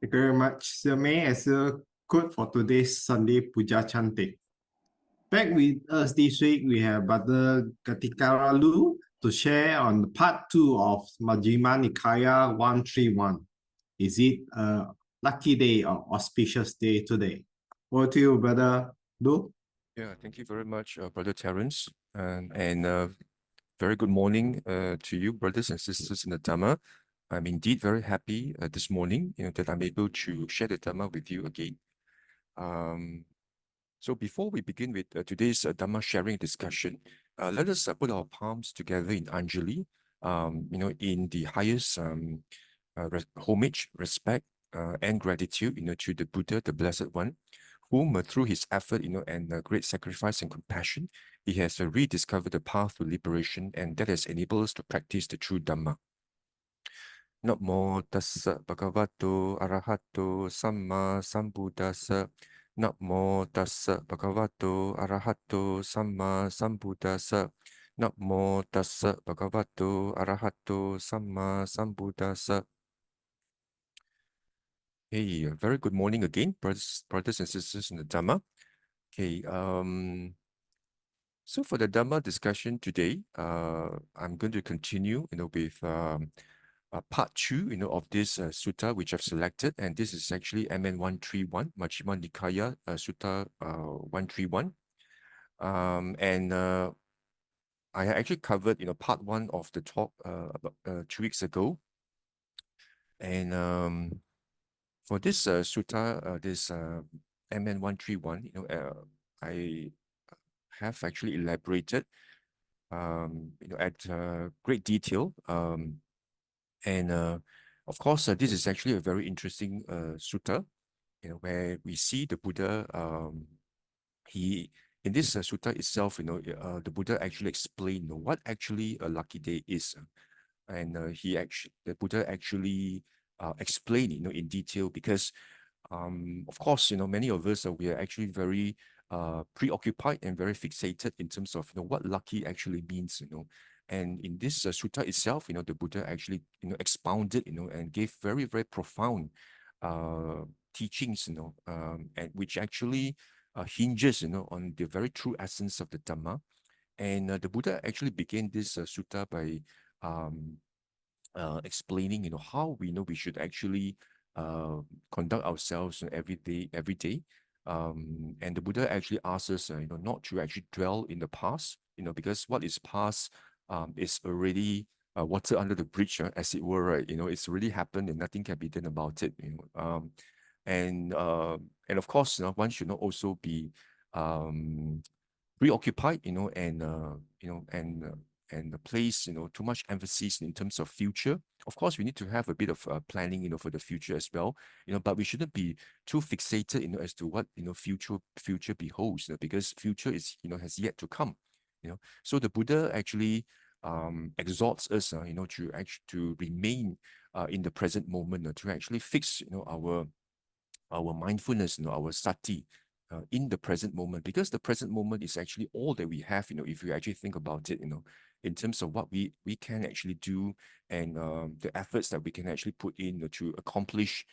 Thank you very much, Sir May, as a quote for today's Sunday Pūjā chanting. Back with us this week, we have Brother Ghatikara Loo to share on part 2 of Majjhima Nikāya 131. Is it a lucky day or auspicious day today? Over to you, Brother Loo. Yeah, thank you very much, Brother Terence, and very good morning to you, brothers and sisters in the Dhamma. I'm indeed very happy this morning, that I'm able to share the Dhamma with you again. So before we begin with today's Dhamma sharing discussion, let us put our palms together in Anjali, in the highest homage, respect, and gratitude, to the Buddha, the Blessed One, whom through his effort, and great sacrifice and compassion, he has rediscovered the path to liberation, and that has enabled us to practice the true Dhamma. Namo tassa bhagavato arahato samma sambuddhassa. Namo tassa bhagavato arahato samma sambuddhassa. Namo tassa bhagavato arahato samma sambuddhassa. Hey, very good morning again, brothers and sisters in the Dhamma. Okay, so for the Dhamma discussion today, I'm going to continue, with part 2, of this sutta which I've selected, and this is actually MN 131, Majjhima Nikāya, Sutta 131. And I actually covered, part 1 of the talk about 2 weeks ago. And for this sutta, this MN 131, I have actually elaborated, at great detail. And of course, this is actually a very interesting sutta, where we see the Buddha. In this sutta itself, the Buddha actually explained, what actually a lucky day is, and the Buddha actually explained, in detail, because of course, many of us we are actually very preoccupied and very fixated in terms of what lucky actually means, And in this sutta itself, the Buddha actually expounded, and gave very, very profound teachings, and which actually hinges, on the very true essence of the Dhamma. And the Buddha actually began this sutta by explaining, how we know we should actually conduct ourselves every day. And the Buddha actually asks us, not to actually dwell in the past, because what is past is already water under the bridge, as it were, right? It's already happened and nothing can be done about it. And of course, one should not also be preoccupied, and place, too much emphasis in terms of future. Of course, we need to have a bit of planning, for the future as well, but we shouldn't be too fixated, as to what, future beholds, because future is, has yet to come, So the Buddha actually exhorts us, to remain in the present moment, to actually fix, our mindfulness, our sati, in the present moment, because the present moment is actually all that we have, if you actually think about it, in terms of what we can actually do, and the efforts that we can actually put in to accomplish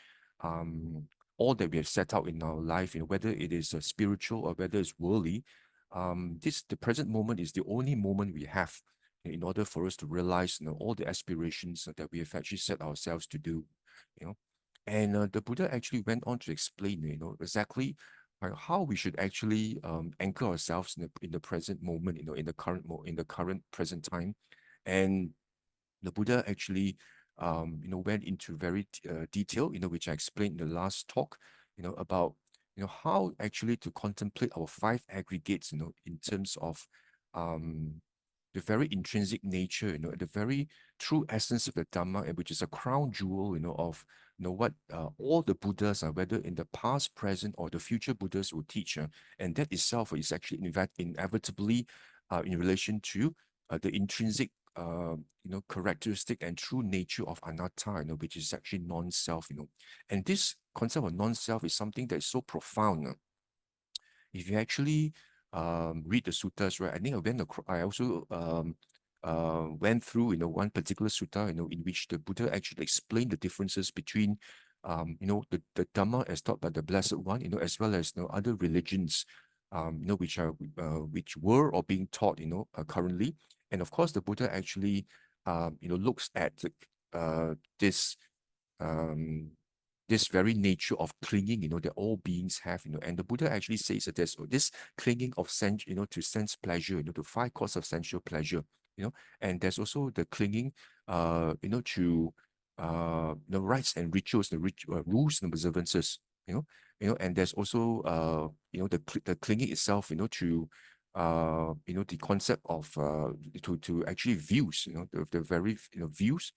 all that we have set out in our life, whether it is spiritual or whether it's worldly. The present moment is the only moment we have in order for us to realize, all the aspirations that we have actually set ourselves to do, And the Buddha actually went on to explain, exactly how we should actually anchor ourselves in the present moment, in the current present time. And the Buddha actually, went into very detail, which I explained in the last talk, about how actually to contemplate our 5 aggregates, in terms of the very intrinsic nature, the very true essence of the Dhamma, and which is a crown jewel, of what all the Buddhas, whether in the past, present, or the future Buddhas will teach, and that itself is actually inevitably in relation to the intrinsic, characteristic and true nature of anatta, which is actually non-self, And this concept of non-self is something that is so profound. If you actually read the suttas, right? I think I also went through, one particular sutta, in which the Buddha actually explained the differences between the Dhamma as taught by the Blessed One, as well as other religions, which were or being taught, currently. And of course, the Buddha actually, looks at this um, this very nature of clinging, that all beings have, and the Buddha actually says that there's this clinging of sense, to sense pleasure, to five causes of sensual pleasure, and there's also the clinging, to rites and rituals, the rules and observances, and there's also the clinging itself, to the concept of to actually views, the very views.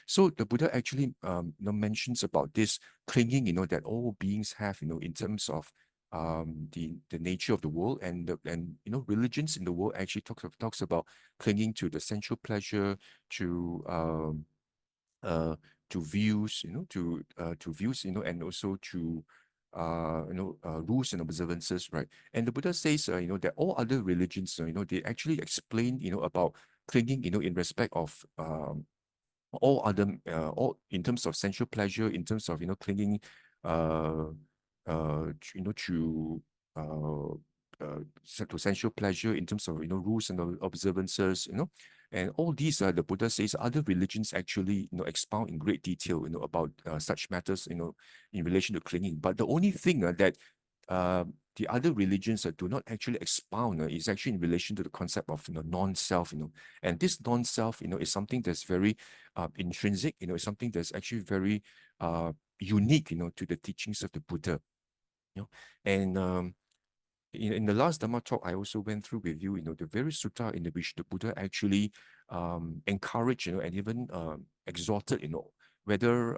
So the Buddha actually mentions about this clinging, that all beings have, in terms of the nature of the world, and religions in the world actually talks about clinging to the sensual pleasure, to to views, to views, and also to rules and observances, right? And the Buddha says, that all other religions, they actually explain, about clinging, in respect of all other all in terms of sensual pleasure, in terms of clinging uh to to sensual pleasure, in terms of rules and observances, and all these the Buddha says other religions actually expound in great detail about such matters in relation to clinging. But the only thing that the other religions do not actually expound is actually in relation to the concept of non-self, and this non-self is something that's very intrinsic, it's something that's actually very unique, to the teachings of the Buddha. And in the last Dhamma talk, I also went through with you, the very sutta in which the Buddha actually encouraged, and even exhorted, whether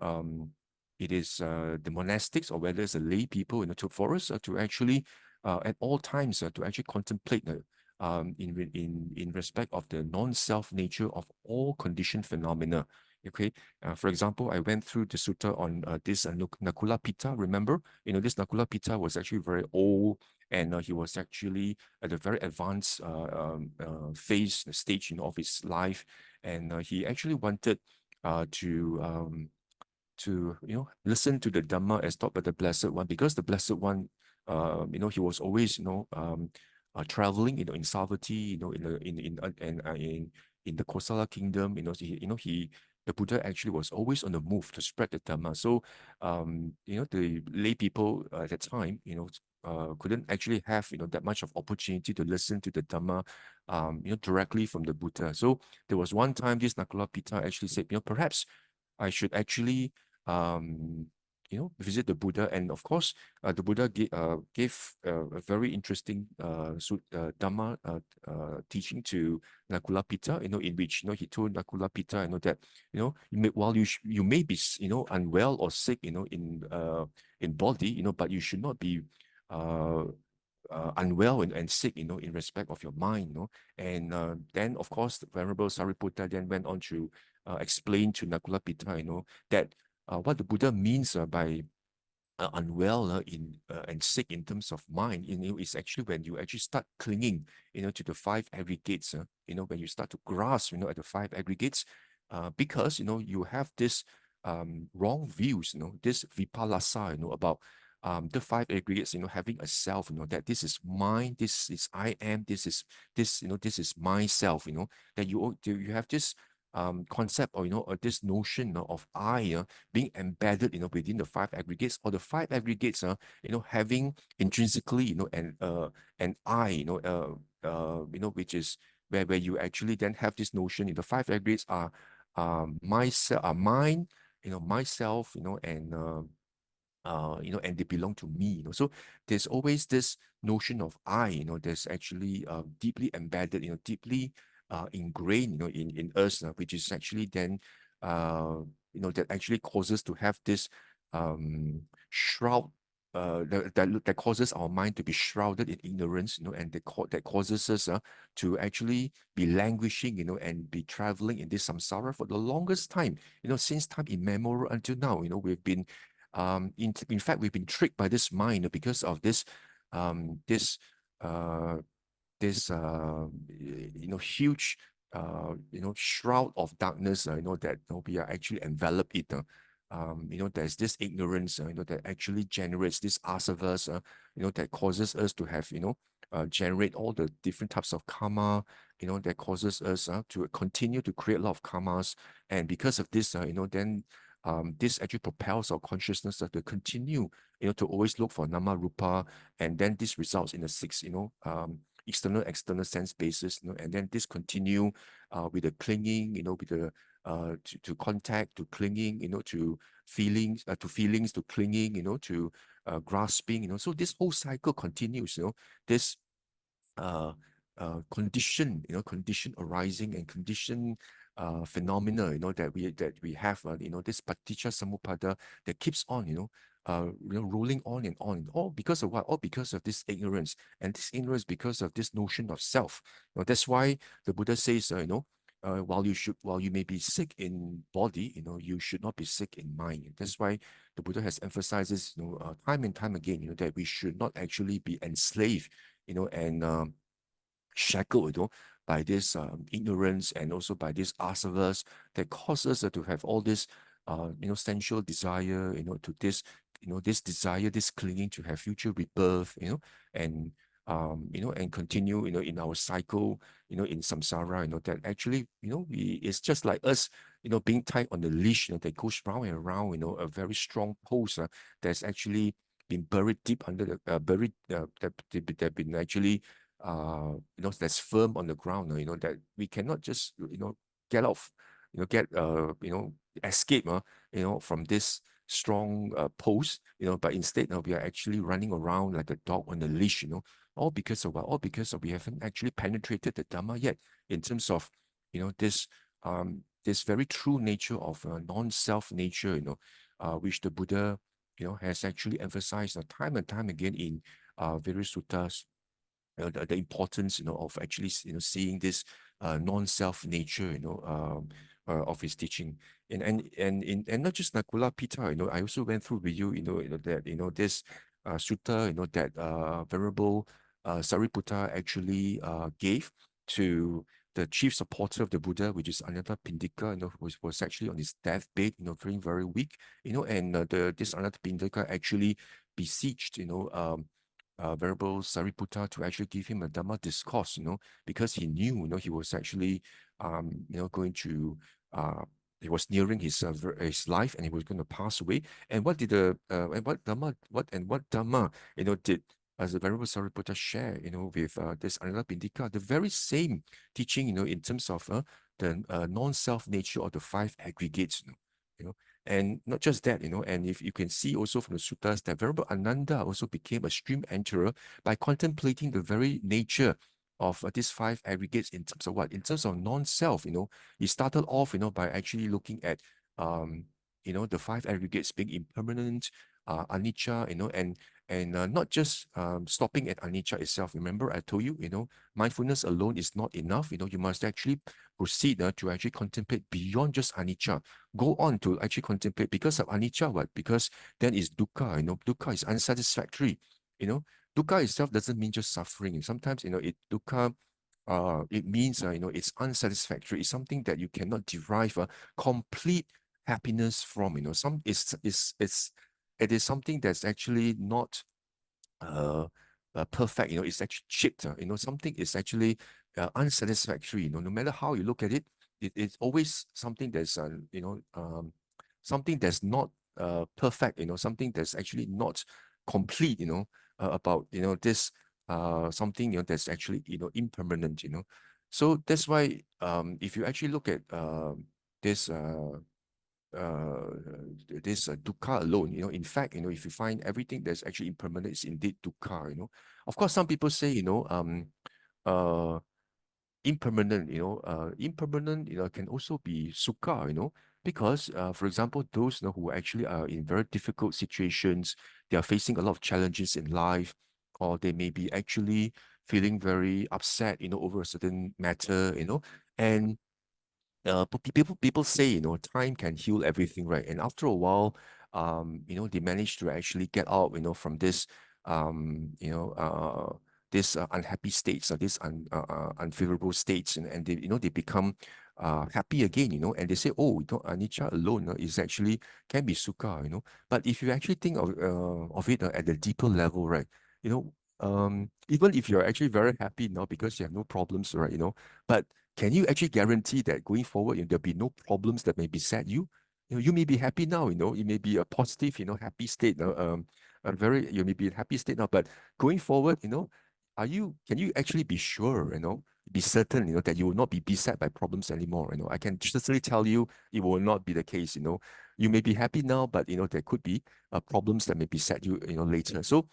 it is the monastics or whether it's the lay people, for us to actually at all times to actually contemplate in respect of the non-self nature of all conditioned phenomena. Okay, for example, I went through the sutta on this Nakula Pitta. Remember, this Nakula Pitta was actually very old, and he was actually at a very advanced phase, stage, of his life, and he actually wanted to listen to the Dhamma as taught by the Blessed One, because the Blessed One, he was always traveling, in Savatthi, in the Kosala kingdom, the Buddha actually was always on the move to spread the Dhamma. So, the lay people at that time, couldn't actually have, that much of opportunity to listen to the Dhamma, directly from the Buddha. So there was one time this Nakula Pitta actually said, perhaps I should actually, visit the Buddha. And of course, the Buddha gave a very interesting Dhamma teaching to Nakula Pitta, in which, he told Nakula Pitta, that, while you may be, unwell or sick, in body, but you should not be unwell and sick, in respect of your mind, And then, of course, the Venerable Sariputta then went on to explain to Nakula Pitta, that what the Buddha means by unwell and sick in terms of mind, is actually when you actually start clinging, to the five aggregates, when you start to grasp, at the five aggregates, because, you have this wrong views, this vipallasa, about the five aggregates, having a self, that this is mine, this is I am, this is this is myself, that you have this concept, or or this notion of I being embedded within the five aggregates, or the five aggregates having intrinsically an I, which is where you actually then have this notion. The five aggregates are myself, mine, myself, and and they belong to me, So there's always this notion of I, that's actually deeply embedded, deeply ingrained, in us, which is actually then, that actually causes to have this shroud, that causes our mind to be shrouded in ignorance, and that causes us to actually be languishing, and be traveling in this samsara for the longest time, since time immemorial until now. We've been in fact, we've been tricked by this mind, because of this this huge shroud of darkness, that we are actually enveloped in. there's this ignorance, that actually generates this asavas, that causes us to have, generate all the different types of karma, that causes us to continue to create a lot of karmas. And because of this, then this actually propels our consciousness to continue, to always look for nama rupa, and then this results in a six, external sense basis, and then this continue with the clinging, with the to contact, to clinging, to feelings, to clinging, to grasping, so this whole cycle continues, this condition, condition arising and condition phenomena, that we have, this paticca samuppada that keeps on, rolling on and on, all because of what? All because of this ignorance, and this ignorance because of this notion of self. That's why the Buddha says, while you may be sick in body, you should not be sick in mind. That's why the Buddha has emphasized this, time and time again, that we should not actually be enslaved, and shackled, by this ignorance, and also by this asavas that causes us to have all this, sensual desire, to this, this desire, this clinging to have future rebirth, and and continue, in our cycle, in samsara, that actually, it's just like us, being tied on the leash, that goes round and round, a very strong post that's actually been buried deep under the that been actually that's firm on the ground, that we cannot just, get off, escape, from this strong post, but instead, we are actually running around like a dog on a leash, all because of what? All because of we haven't actually penetrated the Dhamma yet, in terms of, this very true nature of non-self nature, which the Buddha, has actually emphasized time and time again in various suttas, the importance, of actually, seeing this non-self nature, of his teaching. And not just Nakula Pita, I also went through with you, that, this sutta, that Venerable Sariputta actually gave to the chief supporter of the Buddha, which is Anatta Pindika, was actually on his deathbed, feeling very weak, and this Anatta Pindika actually beseeched, Venerable Sariputta to actually give him a Dhamma discourse, because he knew, he was actually, going to, he was nearing his life, and he was going to pass away. And what did and what Dhamma, did, as the Venerable Sariputta share, with this Anatta Pindika, the very same teaching, in terms of the non-self nature of the five aggregates, And not just that, and if you can see also from the suttas that Venerable Ananda also became a stream enterer by contemplating the very nature of these five aggregates in terms of what? In terms of non-self, he started off, by actually looking at, the five aggregates being impermanent, anicca, and not just stopping at anicca itself. Remember, I told you, mindfulness alone is not enough. You must actually proceed to actually contemplate beyond just anicca. Go on to actually contemplate because of anicca. What? Because then is dukkha. Dukkha is unsatisfactory. Dukkha itself doesn't mean just suffering. Sometimes, dukkha, it means, it's unsatisfactory. It's something that you cannot derive a complete happiness from. It is something that's actually not perfect. It's actually chipped. Something is actually unsatisfactory. No matter how you look at it, it's always something that's something that's not perfect. Something that's actually not complete. About this something that's actually impermanent. So that's why if you actually look at this dukkha alone, in fact, if you find everything that's actually impermanent is indeed dukkha. Of course, some people say, uh impermanent, can also be sukha, because for example, those who actually are in very difficult situations, they are facing a lot of challenges in life, or they may be actually feeling very upset, over a certain matter, and people say, time can heal everything, right? And after a while, they manage to actually get out, from this, this unhappy states, or this unfavorable states, and they, they become happy again, and they say, oh, anicca alone is actually can be sukha, But if you actually think of it at a deeper level, right, even if you're actually very happy now because you have no problems, right, but can you actually guarantee that going forward, there'll be no problems that may beset you? You may be happy now, it may be a positive, happy state, you may be in happy state now, but going forward, can you actually be sure, be certain, that you will not be beset by problems anymore? I can certainly tell you it will not be the case. You may be happy now, but there could be problems that may beset you, later. So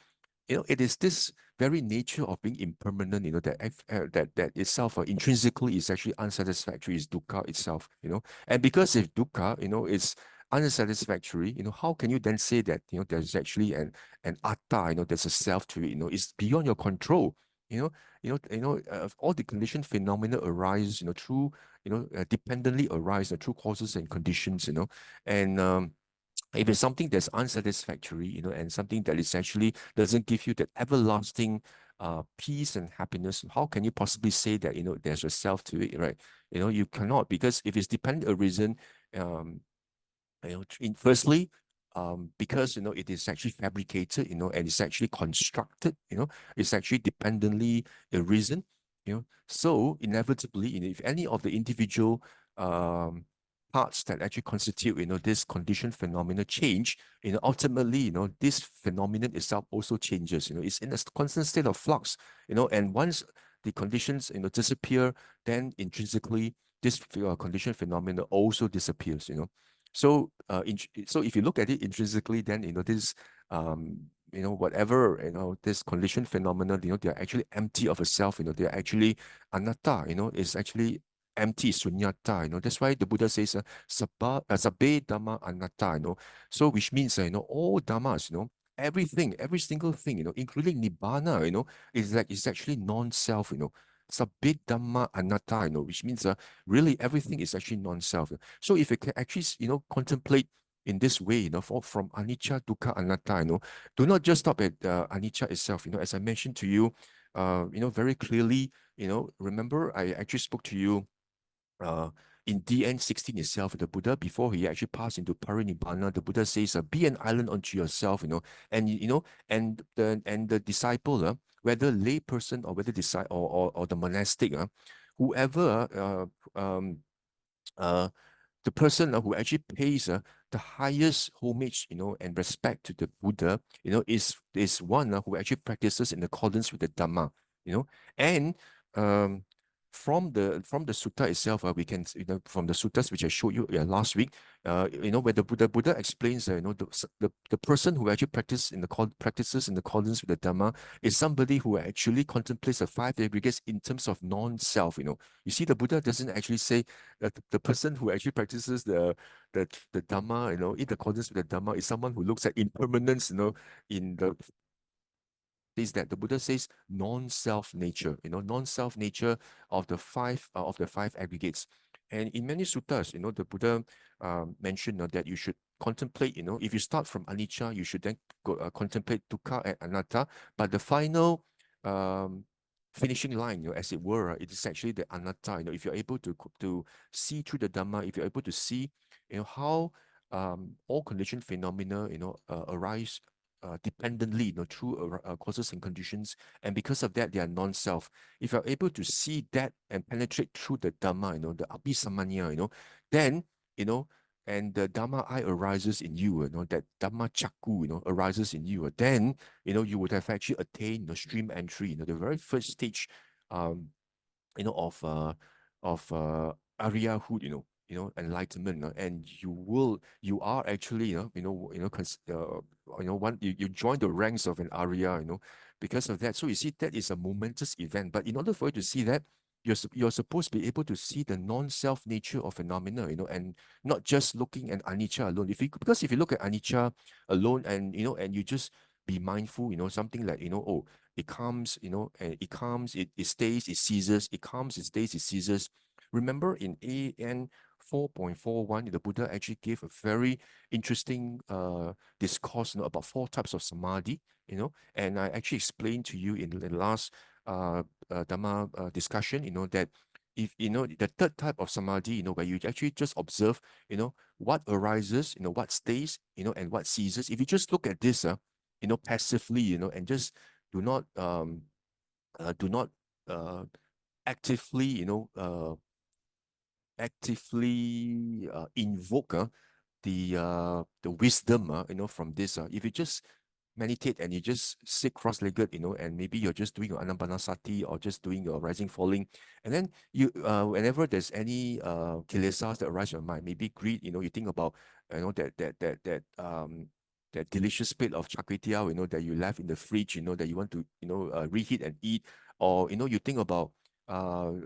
it is this very nature of being impermanent, that itself intrinsically is actually unsatisfactory, is dukkha itself, And because if dukkha, is unsatisfactory, how can you then say that, there's actually an atta, there's a self to it, it's beyond your control, all the conditioned phenomena arise, through, dependently arise through causes and conditions, and if it's something that's unsatisfactory, and something that is actually doesn't give you that everlasting peace and happiness, how can you possibly say that, there's a self to it, right? You cannot, because if it's dependent arisen, firstly, because it is actually fabricated, and it's actually constructed, it's actually dependently arisen, so inevitably, if any of the individual parts that actually constitute, this conditioned phenomena change, ultimately, this phenomenon itself also changes, it's in a constant state of flux, and once the conditions, disappear, then intrinsically this conditioned phenomena also disappears, So, so if you look at it intrinsically, then this, whatever this conditioned phenomena, they are actually empty of a self. They are actually anatta. It's actually empty, sunyata. That's why the Buddha says, sabbe dhamma anatta. So which means, all dhammas, everything, every single thing, including nibbana, is actually non-self. Sabbe dhamma anatta. Which means really everything is actually non-self. So if you can actually, contemplate in this way, from anicca, dukkha, anatta, do not just stop at anicca itself. As I mentioned to you, very clearly, remember I actually spoke to you uh, in DN 16 itself, the Buddha, before he actually passed into parinibbana, the Buddha says, be an island unto yourself, and the disciple, whether lay person or whether disciple or the monastic, whoever the person who actually pays the highest homage, and respect to the Buddha, is one who actually practices in accordance with the Dhamma, and from the sutta itself, we can, from the suttas which I showed you last week, where the Buddha explains, the person who actually practices in accordance with the Dhamma is somebody who actually contemplates the five aggregates in terms of non-self. You see, the Buddha doesn't actually say that the person who actually practices the Dhamma, in accordance with the Dhamma, is someone who looks at impermanence, in the is that the Buddha says non-self nature, non-self nature of the five aggregates. And in many suttas, the Buddha mentioned that you should contemplate, if you start from anicca, you should then contemplate dukkha and anatta. But the final finishing line, as it were, it is actually the anatta. If you're able to see through the Dhamma, if you're able to see, how all conditioned phenomena, arise dependently, through causes and conditions, and because of that, they are non-self. If you're able to see that and penetrate through the Dhamma, the abhisamanya, then, and the Dhamma eye arises in you, that Dhamma chakku, arises in you, then, you would have actually attained the stream entry, the very first stage, of Aryahood, enlightenment, and you are actually, you join the ranks of an Arya, because of that. So you see, that is a momentous event. But in order for you to see that, you're supposed to be able to see the non-self nature of phenomena, and not just looking at anicca alone. Because if you look at anicca alone, and and you just be mindful, something like, oh, it comes, and it comes, it stays, it ceases, it comes, it stays, it ceases. Remember in AN 4.41, the Buddha actually gave a very interesting discourse, about 4 types of samadhi, and I actually explained to you in the last Dhamma discussion, that if the third type of samadhi, where you actually just observe, what arises, what stays, and what ceases. If you just look at this, passively, and just do not do not actively, invoke the wisdom, from this. If you just meditate and you just sit cross-legged, and maybe you're just doing your anapanasati or just doing your rising falling, and then you whenever there's any kilesas that arise in your mind, maybe greed, you think about that delicious plate of char kway teow, that you left in the fridge, that you want to reheat and eat, or you think about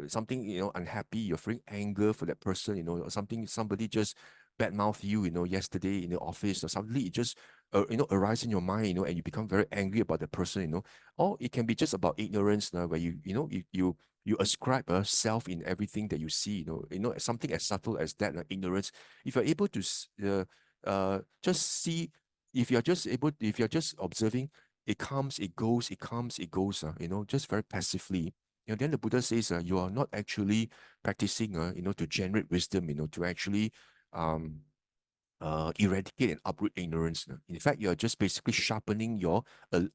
something unhappy, you're feeling anger for that person, or somebody just badmouth you, yesterday in the office, or suddenly it just arise in your mind, and you become very angry about the person, or it can be just about ignorance, where you ascribe a self in everything that you see, something as subtle as that, ignorance. If you're able to just see, if you're just observing, it comes, it goes, it comes, it goes, just very passively. Then the Buddha says, you are not actually practicing, to generate wisdom, to actually eradicate and uproot ignorance. In fact, you're just basically sharpening your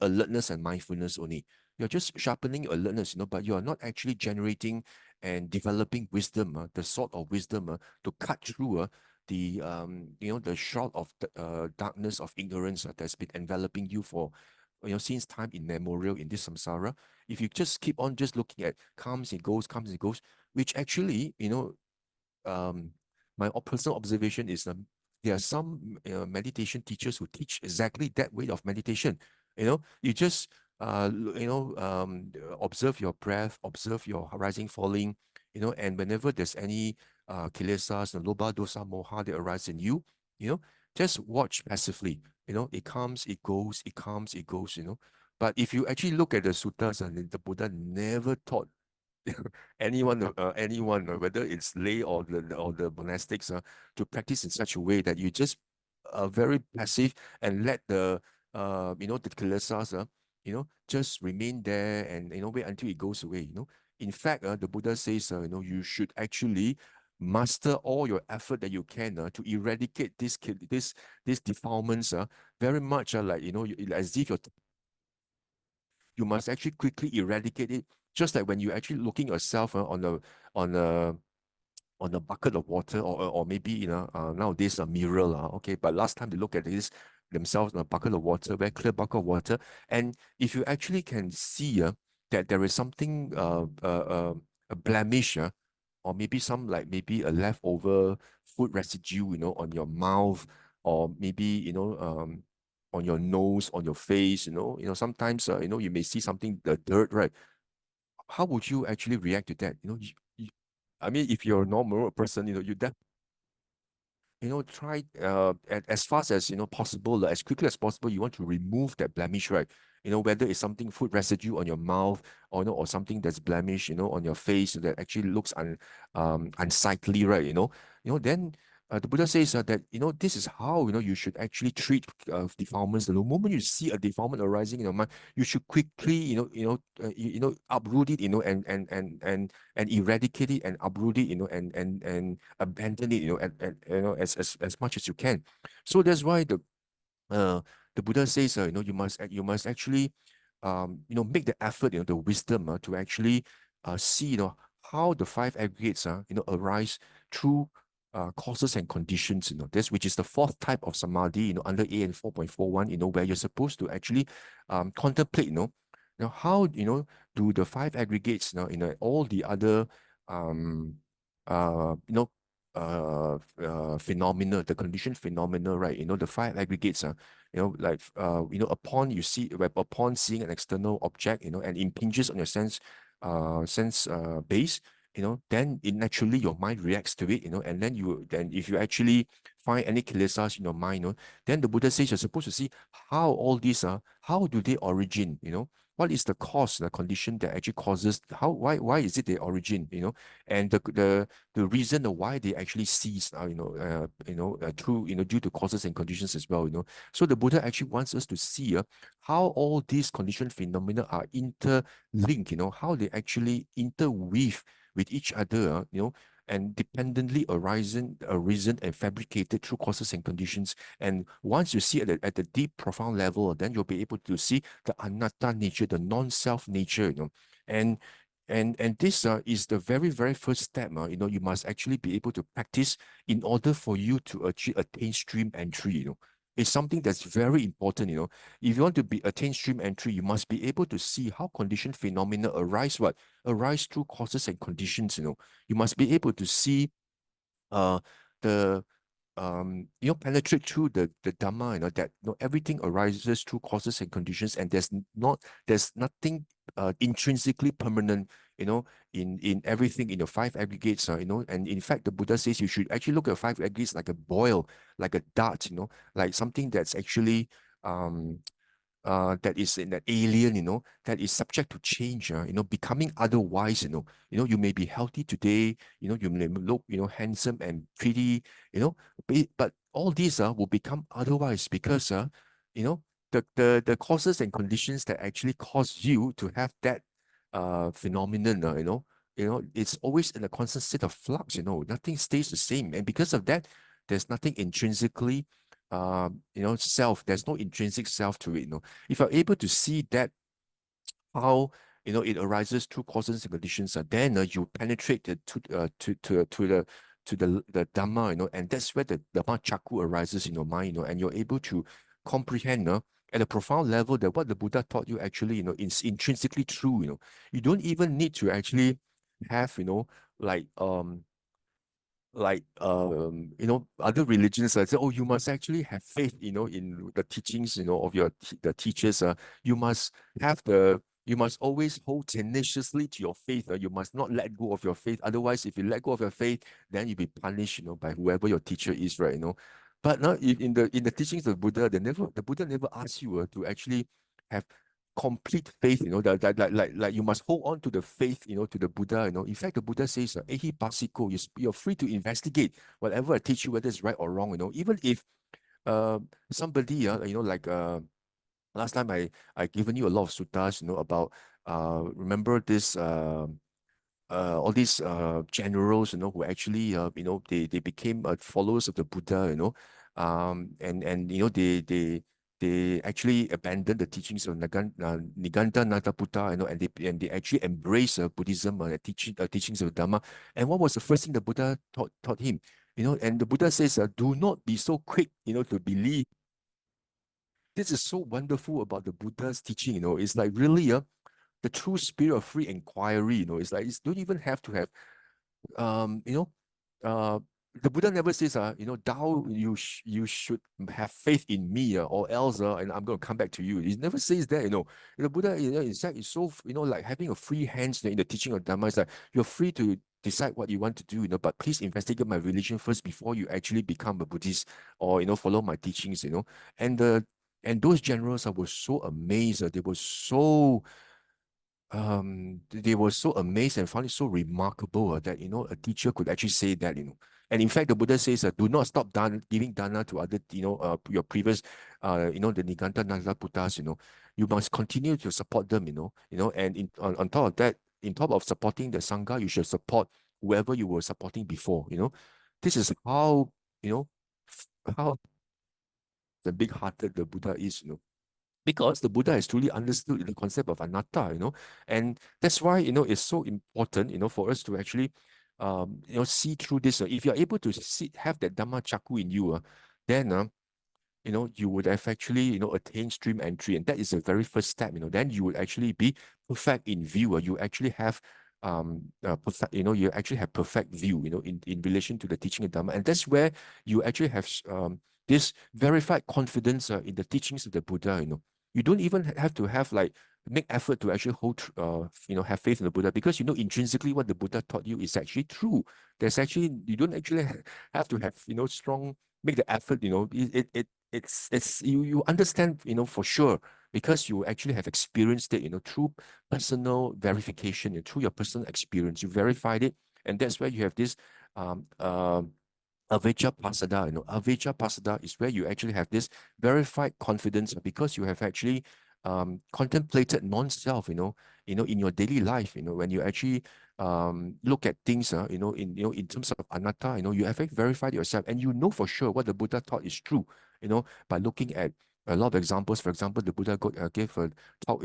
alertness and mindfulness only. You're just sharpening your alertness, but you are not actually generating and developing wisdom, the sort of wisdom to cut through the shroud of darkness of ignorance that's been enveloping you for since time immemorial in this samsara. If you just keep on just looking at comes, it goes, which actually, my personal observation is there are some meditation teachers who teach exactly that way of meditation. You just observe your breath, observe your rising, falling, and whenever there's any kilesas, loba, dosa, moha that arise in you, just watch passively. It comes, it goes, it comes, it goes. But if you actually look at the suttas, and the Buddha never taught anyone, whether it's lay or the monastics, to practice in such a way that you just very passive and let the kilesas, just remain there, and wait until it goes away. In fact, the Buddha says, you should actually master all your effort that you can to eradicate these defilements, very much like as if you must actually quickly eradicate it. Just like when you actually looking yourself on a on a bucket of water, or maybe nowadays a mirror, okay, but last time they look at this themselves in a bucket of water, very clear bucket of water, and if you actually can see that there is something a blemish, or maybe maybe a leftover food residue, on your mouth, or maybe on your nose, on your face, sometimes you may see something, the dirt, right? How would you actually react to that? I mean, if you're a normal person, try as fast as possible, as quickly as possible. You want to remove that blemish, right? Whether it's something food residue on your mouth, or something that's blemish, on your face that actually looks unsightly, right? Then the Buddha says that this is how you should actually treat defilements. The moment you see a defilement arising in your mind, you should quickly uproot it, and eradicate it and uproot it, and abandon it, as much as you can. So that's why the Buddha says, you must actually make the effort, the wisdom, to actually see, how the five aggregates arise through causes and conditions, this, which is the fourth type of samadhi, under AN 4.41, where you're supposed to actually contemplate, how do the five aggregates now, all the other um phenomena, the condition phenomena, right? The five aggregates, like upon upon seeing an external object, and impinges on your sense base, then it naturally your mind reacts to it, and then if you actually find any kilesas in your mind, then the Buddha says you're supposed to see how all these how do they origin, what is the cause, the condition that actually causes, why is it the origin, and the reason why they actually cease, through, due to causes and conditions as well, So the Buddha actually wants us to see how all these conditioned phenomena are interlinked, how they actually interweave with each other, and dependently arisen and fabricated through causes and conditions. And once you see at the deep, profound level, then you'll be able to see the anatta nature, the non-self nature, and this is the very, very first step. You must actually be able to practice in order for you to attain stream entry. It's something that's very important. If you want to attain stream entry, you must be able to see how conditioned phenomena arise through causes and conditions. You must be able to see the penetrate through the Dhamma, that everything arises through causes and conditions, and there's nothing intrinsically permanent, in everything, in the five aggregates, and in fact, the Buddha says you should actually look at five aggregates like a boil, like a dart, like something that's actually that is an alien, that is subject to change, becoming otherwise, you may be healthy today, you may look, handsome and pretty, but all these will become otherwise because, the causes and conditions that actually cause you to have that phenomenon, it's always in a constant state of flux, nothing stays the same. And because of that, there's nothing intrinsically there's no intrinsic self to it. If you're able to see that, how it arises through causes and conditions, then you penetrate to the Dhamma, and that's where the Dhamma Chakku arises in your mind, and you're able to comprehend at a profound level that what the Buddha taught you actually, is intrinsically true. You don't even need to actually have, like other religions say, oh, you must actually have faith, in the teachings, of the teachers. You must always hold tenaciously to your faith. You must not let go of your faith. Otherwise, if you let go of your faith, then you'll be punished, by whoever your teacher is, right? But now in the teachings of Buddha, the Buddha never asks you to actually have complete faith, that like you must hold on to the faith, to the Buddha, In fact, the Buddha says, ehi pasiko, you're free to investigate whatever I teach you, whether it's right or wrong, Even if somebody, like last time I given you a lot of suttas, about remember this all these generals, who actually they became followers of the Buddha, and they actually abandoned the teachings of Niganta Nataputta, and they actually embraced Buddhism, teachings of Dhamma. And what was the first thing the Buddha taught him? And the Buddha says, do not be so quick, to believe. This is so wonderful about the Buddha's teaching. It's like really the true spirit of free inquiry. It's like, don't even have to have um, you know, uh, the Buddha never says, thou you should have faith in me, or else, and I'm going to come back to you. He never says that. The Buddha, in fact, is so, like having a free hands in the teaching of Dhamma. Is like you're free to decide what you want to do, but please investigate my religion first before you actually become a Buddhist, or follow my teachings. And those generals, I was so amazed. They were so amazed and found it so remarkable, that a teacher could actually say that. And in fact, the Buddha says, do not stop giving dana to other, your previous, the Niganta Nataputtas. You must continue to support them. And on top of that, in top of supporting the sangha, you should support whoever you were supporting before. This is how, how the big-hearted the Buddha is. Because the Buddha has truly understood the concept of anatta, and that's why, it's so important, for us to actually, see through this. If you're able to have that Dhamma Chakku in you, then, you would have actually, attained stream entry, and that is the very first step. Then you would actually be perfect in view. You actually have perfect, you actually have perfect view, in relation to the teaching of Dhamma, and that's where you actually have this verified confidence in the teachings of the Buddha. You don't even have to have make effort to actually have faith in the Buddha, because intrinsically what the Buddha taught you is actually true. You don't actually have to have strong make the effort. It's you understand for sure, because you actually have experienced it through personal verification, through your personal experience. You verified it, and that's where you have this Avijja Pasada. Avijja Pasada is where you actually have this verified confidence, because you have actually contemplated non-self, in your daily life, when you actually look at things, in terms of anatta, you have verified yourself, and you know for sure what the Buddha taught is true, by looking at a lot of examples. For example, the Buddha gave a talk,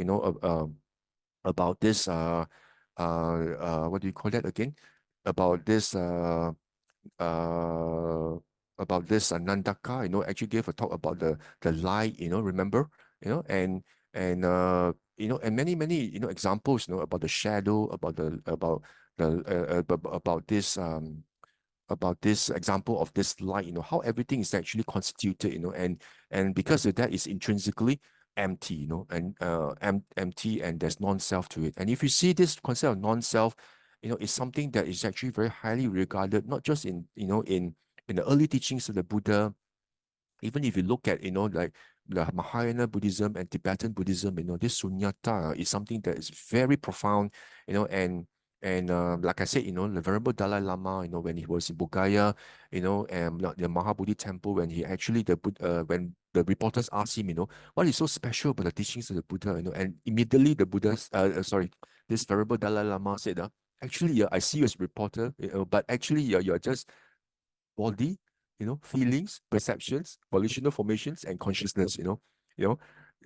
about this, what do you call that again? About this, uh, Nandaka, actually gave a talk about the light, remember, and many examples, about the shadow, about this example of this light, how everything is actually constituted, and because of that, it's intrinsically empty, and empty, and there's non-self to it. And if you see this concept of non-self, it's something that is actually very highly regarded, not just in the early teachings of the Buddha. Even if you look at, like the Mahayana Buddhism and Tibetan Buddhism, this sunyata is something that is very profound, and like I said, the Venerable Dalai Lama, when he was in Bodh and the Mahabodhi Temple, when he actually when the reporters asked him, what is so special about the teachings of the Buddha, and immediately the this Venerable Dalai Lama said, actually, I see you as a reporter, but actually, you're just body, feelings, perceptions, volitional formations, and consciousness, you know,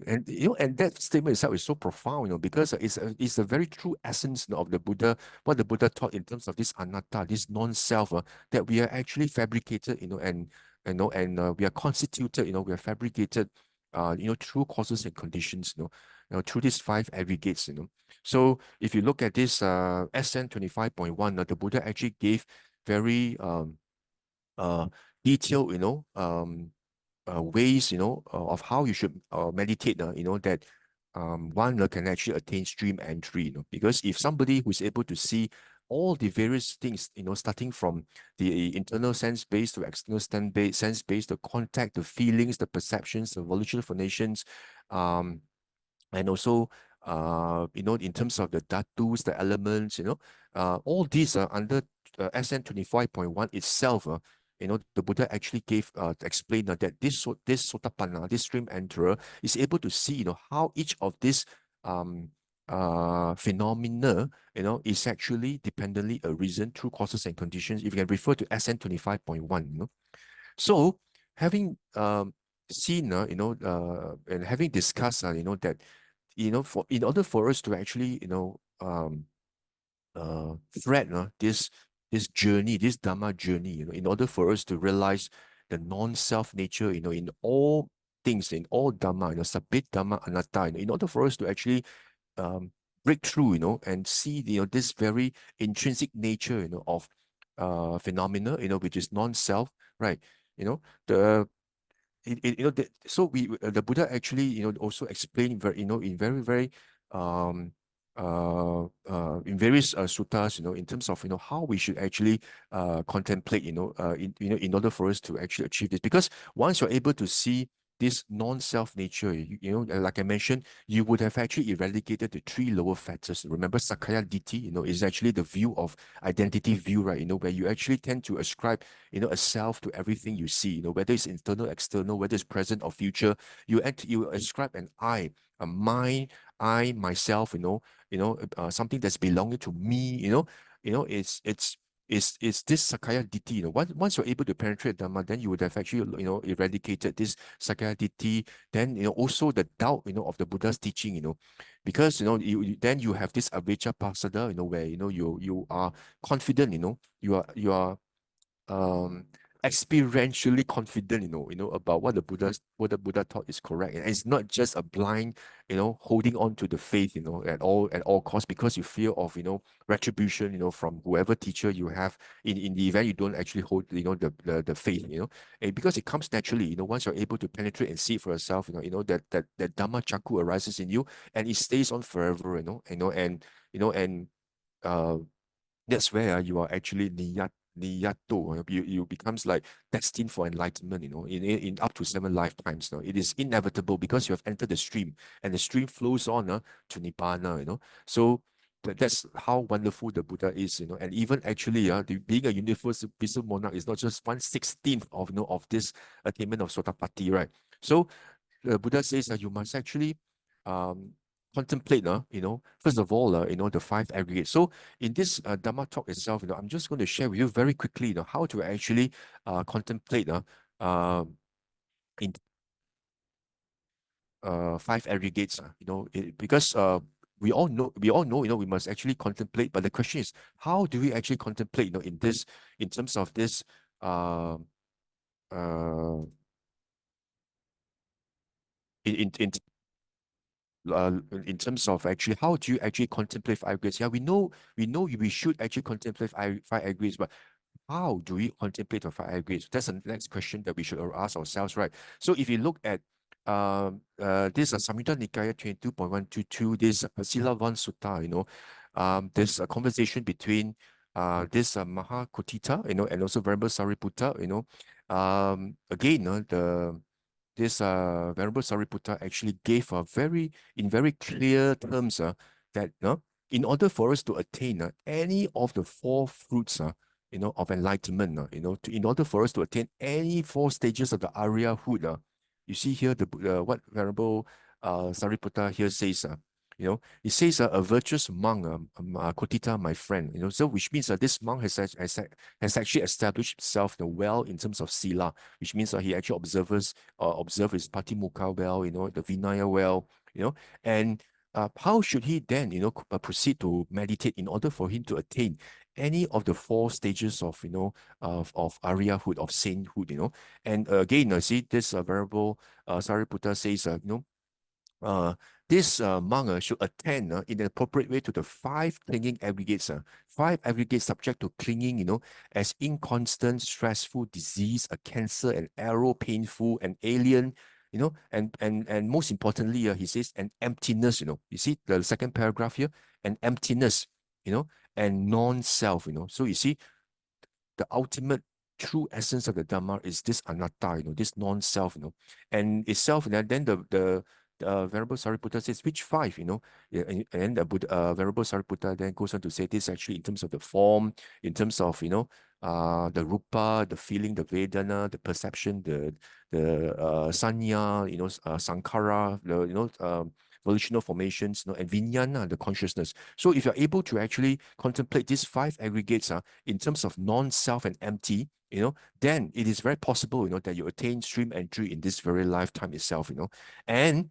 and that statement itself is so profound, because it's a very true essence of the Buddha, what the Buddha taught in terms of this anatta, this non-self, that we are actually fabricated, and we are constituted, we are fabricated, through causes and conditions, through these five aggregates, So if you look at this SN 25.1, the Buddha actually gave very detailed, ways, of how you should meditate, that one can actually attain stream entry, because if somebody who is able to see all the various things, starting from the internal sense-based to external sense-based, the contact, the feelings, the perceptions, the volitional formations, and also in terms of the dhatus, the elements, all these are under SN 25.1 itself. The Buddha actually gave explained that this sotapanna, this stream enterer, is able to see, how each of these phenomena, is actually dependently arisen through causes and conditions. If you can refer to SN 25.1, So having seen, and having discussed, that, in order for us to actually, thread this journey, this Dhamma journey, in order for us to realize the non-self nature, in all things, in all Dhamma, Sabit Dhamma Anatta, in order for us to actually break through, and see, this very intrinsic nature, of phenomena, which is non-self, right? The so the Buddha actually, also explained very, in very, very in various suttas, in terms of, how we should actually contemplate, in order for us to actually achieve this. Because once you're able to see this non-self nature, like I mentioned, you would have actually eradicated the three lower factors. Remember, Sakaya Ditti, is actually the view of identity view, right? Where you actually tend to ascribe, a self to everything you see, whether it's internal, external, whether it's present or future, you ascribe an I, a mine, I, myself, something that's belonging to me, it's this Sakaya Ditti, once you're able to penetrate Dhamma, then you would have actually, eradicated this Sakaya Ditti. Then, also the doubt, of the Buddha's teaching, because, then you have this Avijja Pasada, where, you are confident, you are experientially confident, about what the Buddha taught is correct. And it's not just a blind, holding on to the faith, at all costs, because you fear of, retribution, from whoever teacher you have in the event you don't actually hold, the faith, and because it comes naturally, once you're able to penetrate and see for yourself, that Dhamma Chakku arises in you, and it stays on forever, and uh that's where you are actually niyato. You becomes like destined for enlightenment, in up to 7 lifetimes. It is inevitable because you have entered the stream, and the stream flows on to nibbana. So that's how wonderful the Buddha is. And even actually, being a universal monarch is not just 1/16 of of this attainment of Sotapatti, right? So the Buddha says that you must actually um contemplate, first of all, the five aggregates. So in this Dhamma talk itself, I'm just going to share with you very quickly, how to actually contemplate in five aggregates, because we all know, we must actually contemplate. But the question is, how do we actually contemplate, in terms of this, uh, uh, in in terms of actually how do you actually contemplate five aggregates? Yeah, we know we should actually contemplate five aggregates, but how do we contemplate the five aggregates? That's the next question that we should ask ourselves, right? So if you look at this Samyutta Nikāya 22.122, this Sila One Sutta, there's a conversation between this Mahakotita, and also Venerable Sariputta, again, this Venerable Sariputta actually gave in very clear terms, that in order for us to attain any of the four fruits, of enlightenment, in order for us to attain any four stages of the Aryahood, you see here what Venerable Sariputta here says, he says, a virtuous monk, Kotita, my friend, so which means this monk has actually established himself well in terms of sila, which means he actually observe his patimokkha well, the Vinaya well, and how should he then, proceed to meditate in order for him to attain any of the four stages of, of Aryahood, of sainthood, and again, see this Venerable Sariputta says, this monk should attend in an appropriate way to the five clinging aggregates, five aggregates subject to clinging, as inconstant, stressful, disease, a cancer, an arrow, painful, an alien, and most importantly, he says an emptiness, you see the second paragraph here, an emptiness, and non-self, so you see the ultimate true essence of the Dhamma is this anatta, this non-self, and itself, and then the Venerable Sariputta says, which five, yeah, and then the Venerable Sariputta then goes on to say this actually in terms of the form, in terms of, the rupa, the feeling, the vedana, the perception, the sanya, sankhara, the, volitional formations, and vijnana, the consciousness. So if you're able to actually contemplate these five aggregates in terms of non-self and empty, then it is very possible, that you attain stream entry in this very lifetime itself, and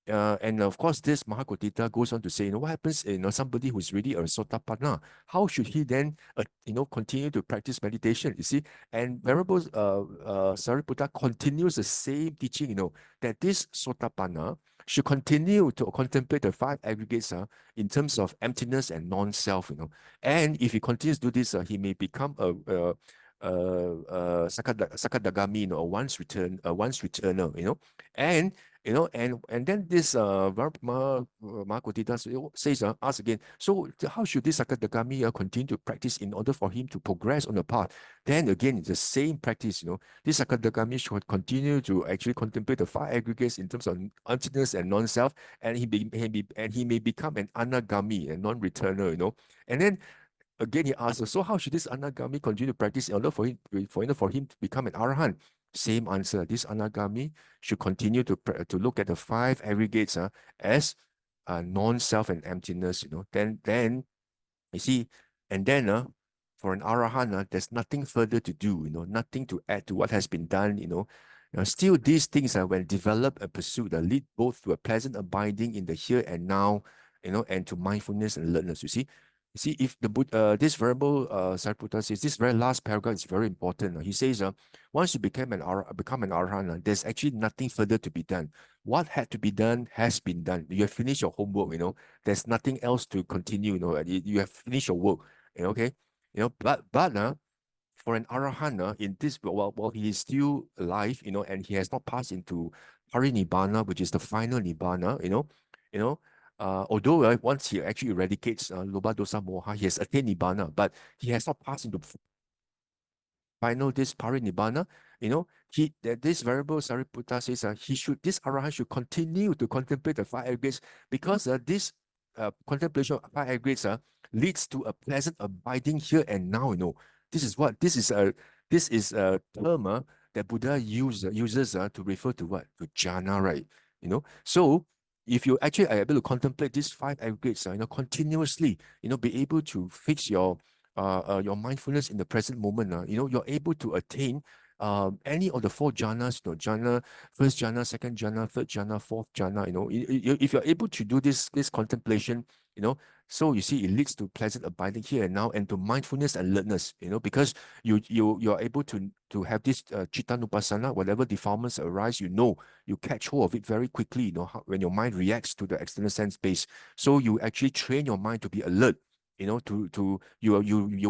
and of course, this Mahakotita goes on to say, what happens, somebody who is really a Sotapanna, how should he then, continue to practice meditation, you see? And Venerable Sariputta continues the same teaching, that this Sotapanna should continue to contemplate the five aggregates in terms of emptiness and non-self, And if he continues to do this, he may become a Sakadagami, a once returner, and and then this Mahakotita says, ask again, so how should this Sakadagami continue to practice in order for him to progress on the path? Then again, it's the same practice, this Sakadagami should continue to actually contemplate the five aggregates in terms of emptiness and non-self, and he may become an Anagami, a non-returner, and then again, he asks, so how should this Anagami continue to practice in order for him to become an Arahant? Same answer. This Anagami should continue to look at the five aggregates as non-self and emptiness. Then you see, and then for an Arahant, there's nothing further to do. Nothing to add to what has been done. Still, these things when developed and pursued lead both to a pleasant abiding in the here and now, and to mindfulness and alertness. You see, if the this Venerable Sariputta says, this very last paragraph is very important. He says, once you become an Arahant, there's actually nothing further to be done. What had to be done has been done. You have finished your homework, there's nothing else to continue, you have finished your work, okay? But for an Arahant, in this, while he is still alive, and he has not passed into Parinibbana, which is the final Nibbana, although once he actually eradicates Lobha Dosa Moha, he has attained Nibbana, but he has not passed into final this Parinibbana, this Venerable Sariputta says this Arahant should continue to contemplate the five aggregates, because this contemplation of five aggregates leads to a pleasant abiding here and now. This is a term that Buddha uses to refer to what? To jhana, right? So if you actually are able to contemplate these five aggregates, continuously, be able to fix your mindfulness in the present moment, you're able to attain any of the four jhanas, jhana, first jhana, second jhana, third jhana, fourth jhana, if you're able to do this contemplation, so you see it leads to pleasant abiding here and now and to mindfulness and alertness, because you're able to have this chittanupassana, whatever defilements arise, you catch hold of it very quickly, when your mind reacts to the external sense base. So you actually train your mind to be alert, you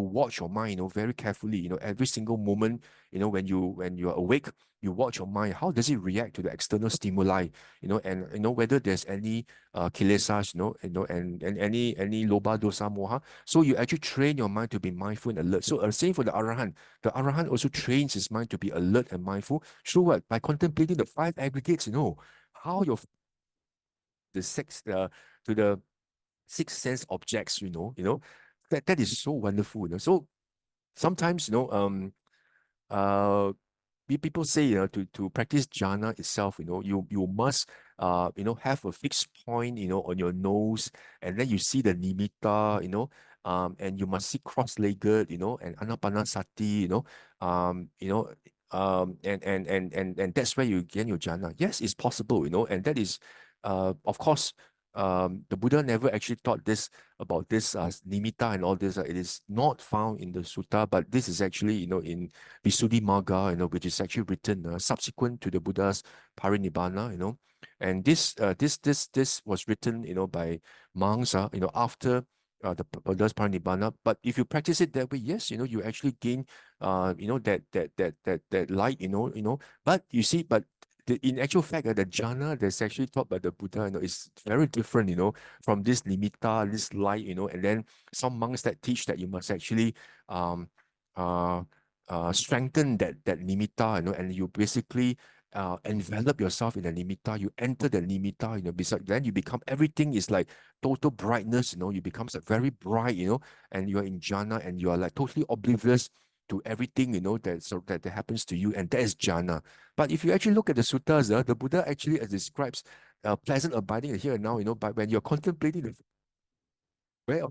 watch your mind, very carefully, every single moment, when you're awake, you watch your mind. How does it react to the external stimuli, and whether there's any kilesas, and any loba dosa moha. So you actually train your mind to be mindful and alert. So same for the arahant. The arahant also trains his mind to be alert and mindful. Through what? By contemplating the five aggregates, how your the six to the six sense objects, that is so wonderful. So sometimes, uh people say, to practice jhana itself, you must have a fixed point, on your nose, and then you see the nimitta, and you must sit cross-legged, and anapanasati, and that's where you gain your jhana. Yes, it's possible, and that is of course, the Buddha never actually taught this about this nimitta and all this. It is not found in the sutta, but this is actually, in Visuddhimagga, which is actually written subsequent to the Buddha's parinibbana, and this was written, by monks, after the Buddha's parinibbana. But if you practice it that way, yes, you actually gain, that light, But you see, in actual fact, the jhana that's actually taught by the Buddha, is very different, from this nimitta, this light, and then some monks that teach that you must actually um uh strengthen that nimitta, and you basically envelop yourself in the nimitta. You enter the nimitta, beside, then you become, everything is like total brightness, you become like very bright, and you're in jhana and you are like totally oblivious to everything, that happens to you, and that is jhana. But if you actually look at the suttas, the Buddha actually describes pleasant abiding here and now, but when you're contemplating the where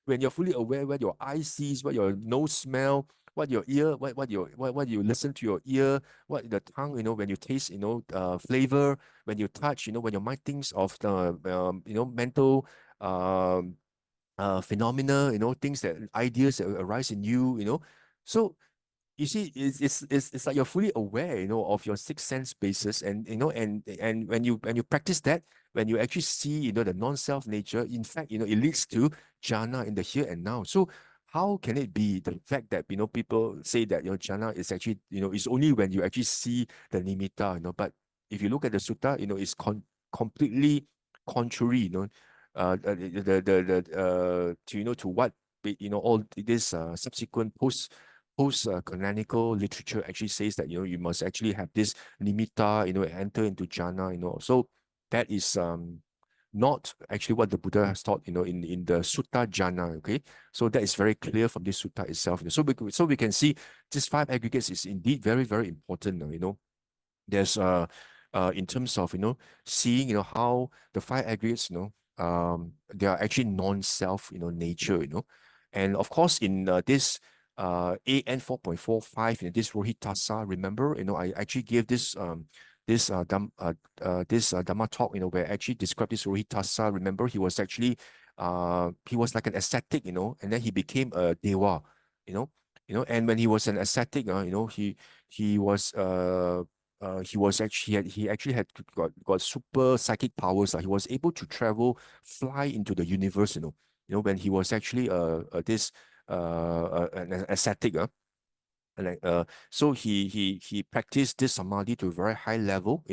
when you're fully aware what your eye sees, what your nose smell, what your ear, what you listen to your ear, what the tongue, when you taste, flavor, when you touch, when your mind thinks of the mental um phenomena, things that ideas that arise in you, So you see, it's like you're fully aware, of your six sense basis, and and when you practice that, when you actually see, the non-self nature, in fact, it leads to jhana in the here and now. So how can it be the fact that people say that your jhana is actually, is only when you actually see the nimitta, but if you look at the sutta, it's completely contrary, to to what all this subsequent post canonical literature actually says that you must actually have this nimitta, enter into jhana, so that is not actually what the Buddha has taught, in the sutta jhana. Okay, so that is very clear from this sutta itself. So we can see these five aggregates is indeed very, very important. There's in terms of seeing how the five aggregates, they are actually non-self, nature, and of course in this AN 4.45, this Rohitassa, remember, I actually gave this this Dhamma talk, where I actually described this Rohitassa. Remember, he was like an ascetic, and then he became a deva, and when he was an ascetic, he was actually he actually had got super psychic powers. He was able to travel, fly into the universe. When he was actually this an ascetic. So he practiced this samadhi to a very high level,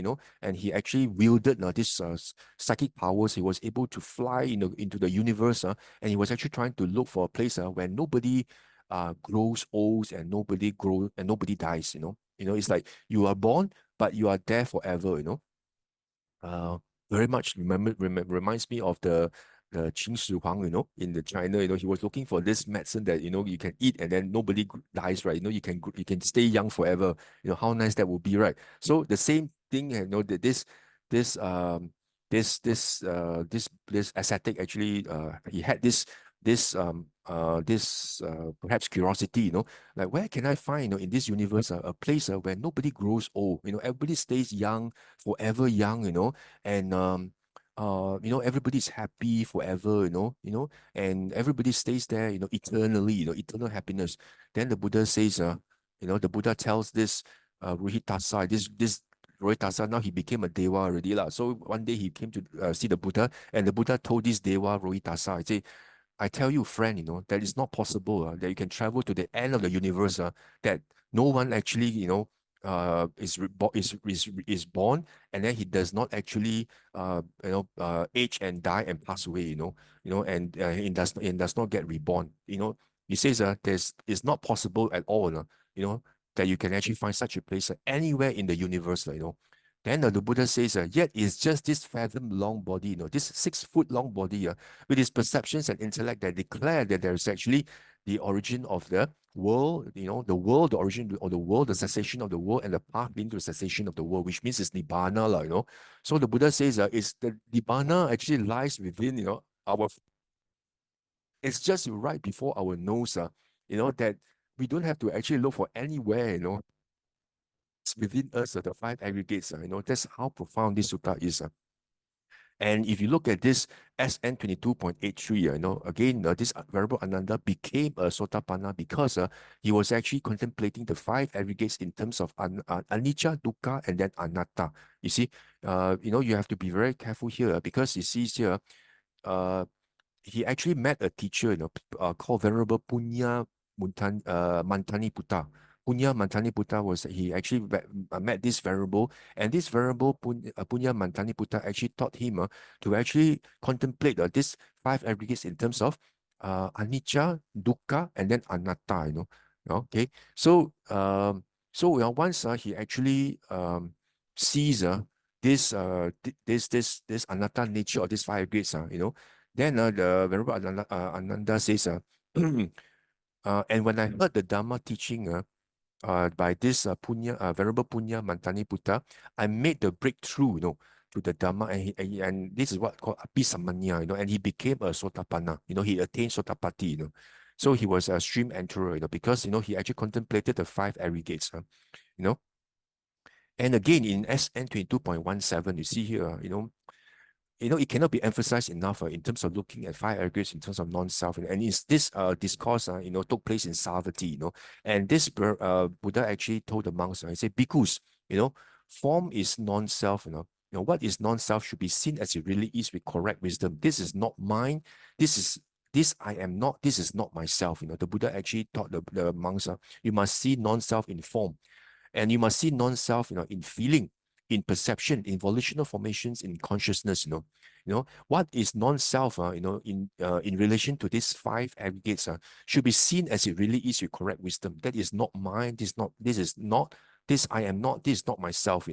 and he actually wielded this psychic powers. He was able to fly into the universe, and he was actually trying to look for a place where nobody grows old and nobody dies. It's like you are born, but you are there forever. Uh, Very much reminds me of the Qin Shi Huang, in the China, he was looking for this medicine that, you can eat and then nobody dies, right? You can stay young forever. How nice that would be, right? So the same thing, that this this ascetic actually he had this perhaps curiosity, like where can I find, in this universe, a place where nobody grows old, everybody stays young, forever young, and everybody's happy forever, and everybody stays there, eternally, eternal happiness. Then the Buddha says, the Buddha tells this Rohitasa, this Rohitasa, now he became a Deva already lah. So one day he came to see the Buddha, and the Buddha told this Deva Rohitasa, he say, I tell you, friend, that it's not possible that you can travel to the end of the universe, that no one actually, is born, and then he does not actually, age and die and pass away, and does not get reborn. He says, it's not possible at all, that you can actually find such a place anywhere in the universe, Then the Buddha says, yet it's just this fathom long body, this 6 foot long body, with its perceptions and intellect that declare that there is actually the origin of the world, the world, the origin of the world, the cessation of the world, and the path leading to the cessation of the world, which means it's Nibbana, So the Buddha says, it's the Nibbana actually lies within, our, it's just right before our nose, that we don't have to actually look for anywhere, it's within us, the 5 aggregates, that's how profound this sutta is. And if you look at this SN 22.83, again, this Venerable Ananda became a Sotapanna because he was actually contemplating the 5 aggregates in terms of anicca, dukkha, and then anatta. You see, you have to be very careful here because you see here, he actually met a teacher, called Venerable Mantani Putta. Punya Mantani Putta he actually met this Venerable, and this Venerable Punya Mantani Putta actually taught him to actually contemplate these 5 aggregates in terms of anicca, dukkha, and then anatta, Okay, so once he actually sees this anatta nature of these 5 aggregates, then the Venerable Ananda says, and when I heard the Dhamma teaching by this Venerable Punya Mantani Putta, I made the breakthrough, to the Dhamma, and this is what called Apisamanya, and he became a Sotapanna, he attained Sotapatti, So he was a stream enterer, because, he actually contemplated the 5 aggregates, And again, in SN 22.17, you see here, it cannot be emphasized enough in terms of looking at 5 aggregates in terms of non-self. And this discourse, took place in Savatthi, and this Buddha actually told the monks, he said, bhikkhus, form is non-self, what is non-self should be seen as it really is with correct wisdom. This is not mine. This I am not. This is not myself. The Buddha actually taught the monks, you must see non-self in form, and you must see non-self, in feeling, in perception, in volitional formations, in consciousness. What is non-self, in relation to these 5 aggregates, should be seen as it really is with correct wisdom. That is not mine. This I am not. This is not myself.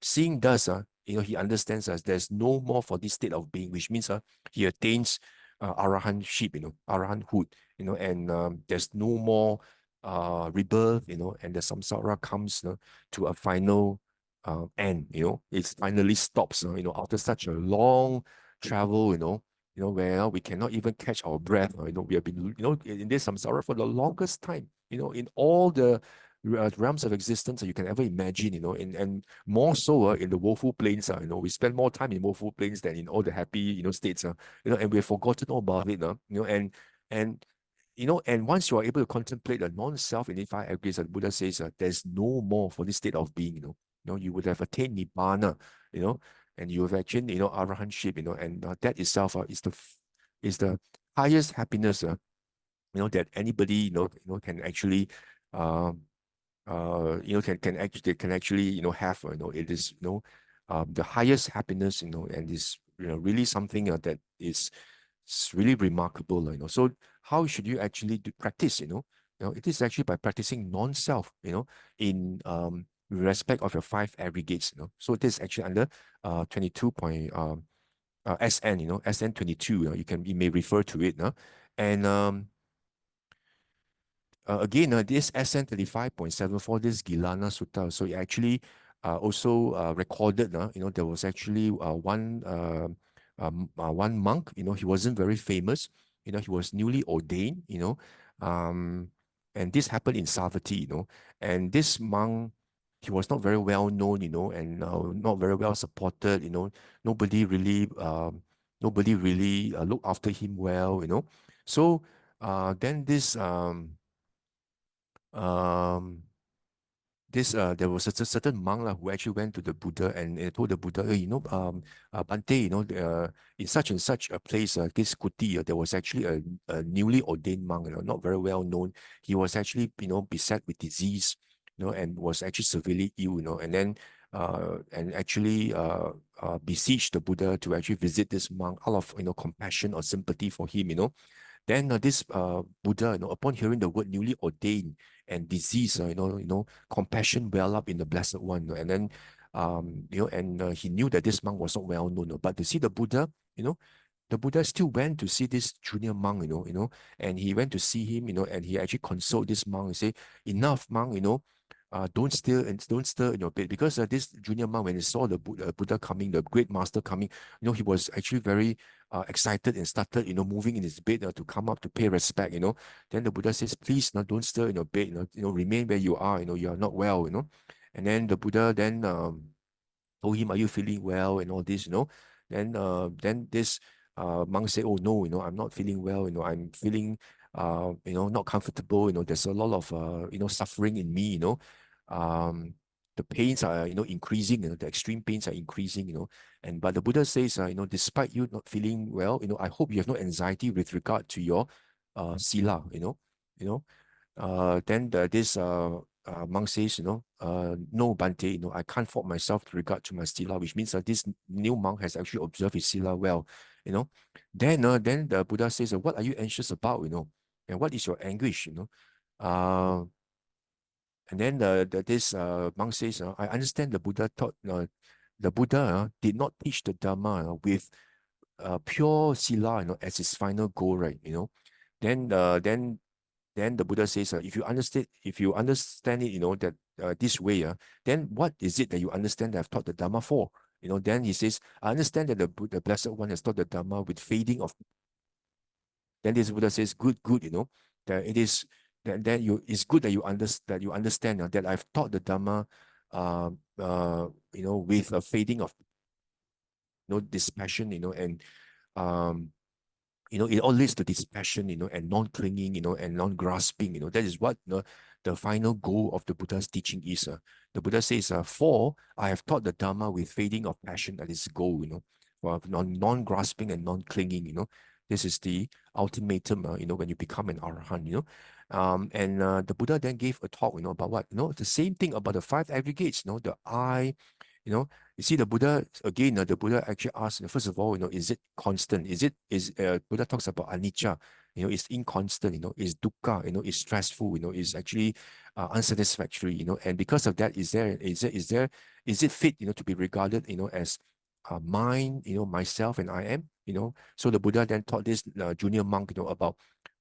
Seeing thus, he understands as there's no more for this state of being, which means he attains arahantship, arahanthood, and there's no more rebirth, and the samsara comes to a final end, it finally stops, after such a long travel, where we cannot even catch our breath, we have been, in this samsara for the longest time, in all the realms of existence that you can ever imagine, and more so in the woeful plains, we spend more time in woeful plains than in all the happy, states, and we've forgotten all about it, and once you are able to contemplate the non-self in the 5 aggregates, the Buddha says there's no more for this state of being, you would have attained Nibbana, and you have achieved, arahantship, and that itself is the highest happiness, that anybody, can actually, can actually, have, it is, the highest happiness, and is, really something that is really remarkable, So how should you actually practice, it is actually by practicing non-self, in respect of your 5 aggregates, So this is actually under 22 point SN, SN 22, you may refer to it, and again, this SN 35.74, this Gilana Sutta, so it actually also recorded, there was actually one monk, he wasn't very famous, he was newly ordained, and this happened in Savatthi, and this monk, he was not very well known, and not very well supported, nobody really, looked after him well, So then um, there was a certain monk who actually went to the Buddha and told the Buddha, hey, Bhante, in such and such a place, this kuti, there was actually a newly ordained monk, not very well known. He was actually, beset with disease, and was actually severely ill, and then and actually beseeched the Buddha to actually visit this monk out of compassion or sympathy for him, Then this Buddha, upon hearing the word newly ordained and disease, compassion well up in the Blessed One, and then he knew that this monk was not well known, but to see the Buddha, the Buddha still went to see this junior monk, and he went to see him, and he actually consoled this monk and say, enough, monk, don't stir in your bed, because this junior monk, when he saw the Buddha coming, the great master coming, he was actually very excited and started, moving in his bed to come up to pay respect, Then the Buddha says, please, don't stir in your bed, remain where you are, you are not well, And then the Buddha then told him, are you feeling well and all this, Then this monk said, oh no, I'm not feeling well, I'm feeling not comfortable, there's a lot of suffering in me, the pains are increasing, the extreme pains are increasing, but the Buddha says, despite you not feeling well, I hope you have no anxiety with regard to your sila, then this monk says, no, Bhante, I can't fault myself with regard to my sila, which means that this new monk has actually observed his sila well, Then the Buddha says, what are you anxious about, and what is your anguish, uh, and then this monk says, I understand the Buddha taught, the Buddha did not teach the Dhamma with pure sila, as his final goal, right? Then then the Buddha says, if you understand it, that this way, then what is it that you understand that I've taught the Dhamma for? Then he says, I understand that the Blessed One has taught the Dhamma with fading of. Then this Buddha says, good, that it is it's good that you understand that I've taught the Dhamma, with a fading of, dispassion, and it all leads to dispassion, and non-clinging, and non-grasping, that is what the final goal of the Buddha's teaching is. The Buddha says, for I have taught the Dhamma with fading of passion, that is goal, for non-grasping and non-clinging, this is the ultimatum, when you become an arahant, and the Buddha then gave a talk, about what, the same thing about the five aggregates, the I, you see the Buddha, again, the Buddha actually asks, first of all, is it constant? Buddha talks about anicca, it's inconstant, is dukkha, is stressful, is actually unsatisfactory, and because of that, is it fit, to be regarded, as mine, myself and I am, So the Buddha then taught this junior monk, about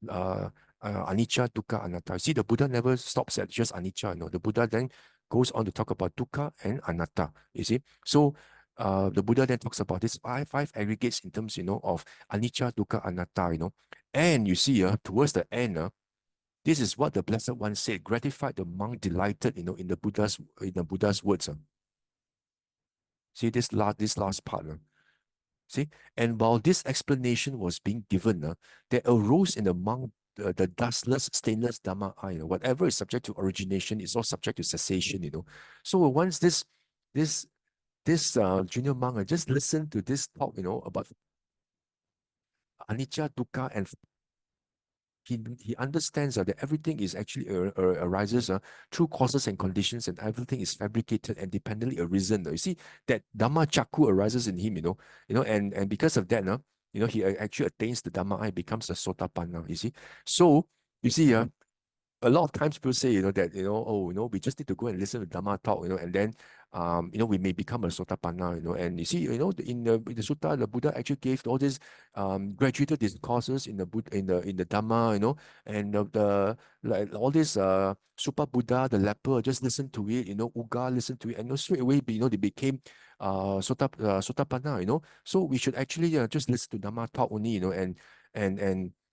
anicca, dukkha, anatta. See, the Buddha never stops at just anicca, the Buddha then goes on to talk about dukkha and anatta, you see. So the Buddha then talks about this five aggregates in terms, of anicca, dukkha, anatta, And you see, towards the end, this is what the Blessed One said, gratified the monk, delighted, in the Buddha's words. See this last part. See, and while this explanation was being given, there arose in the monk the dustless, stainless Dhamma eye. Whatever is subject to origination is all subject to cessation. So once this junior monk just listened to this talk, about anicca, dukkha, and he understands that everything is actually arises through causes and conditions, and everything is fabricated and dependently arisen. You see that Dhamma Chakku arises in him, and because of that, he actually attains the Dhamma eye, becomes a Sotapanna. You see, so you see, a lot of times people say, that, oh, we just need to go and listen to Dhamma talk, and then, we may become a Sotapanna, and you see, in the Sutta, the Buddha actually gave all these graduated discourses in the Dhamma, and like all this Super Buddha, the leper, just listen to it, Uga listen to it, and straight away, they became Sotapanna, So we should actually just listen to Dhamma talk only, and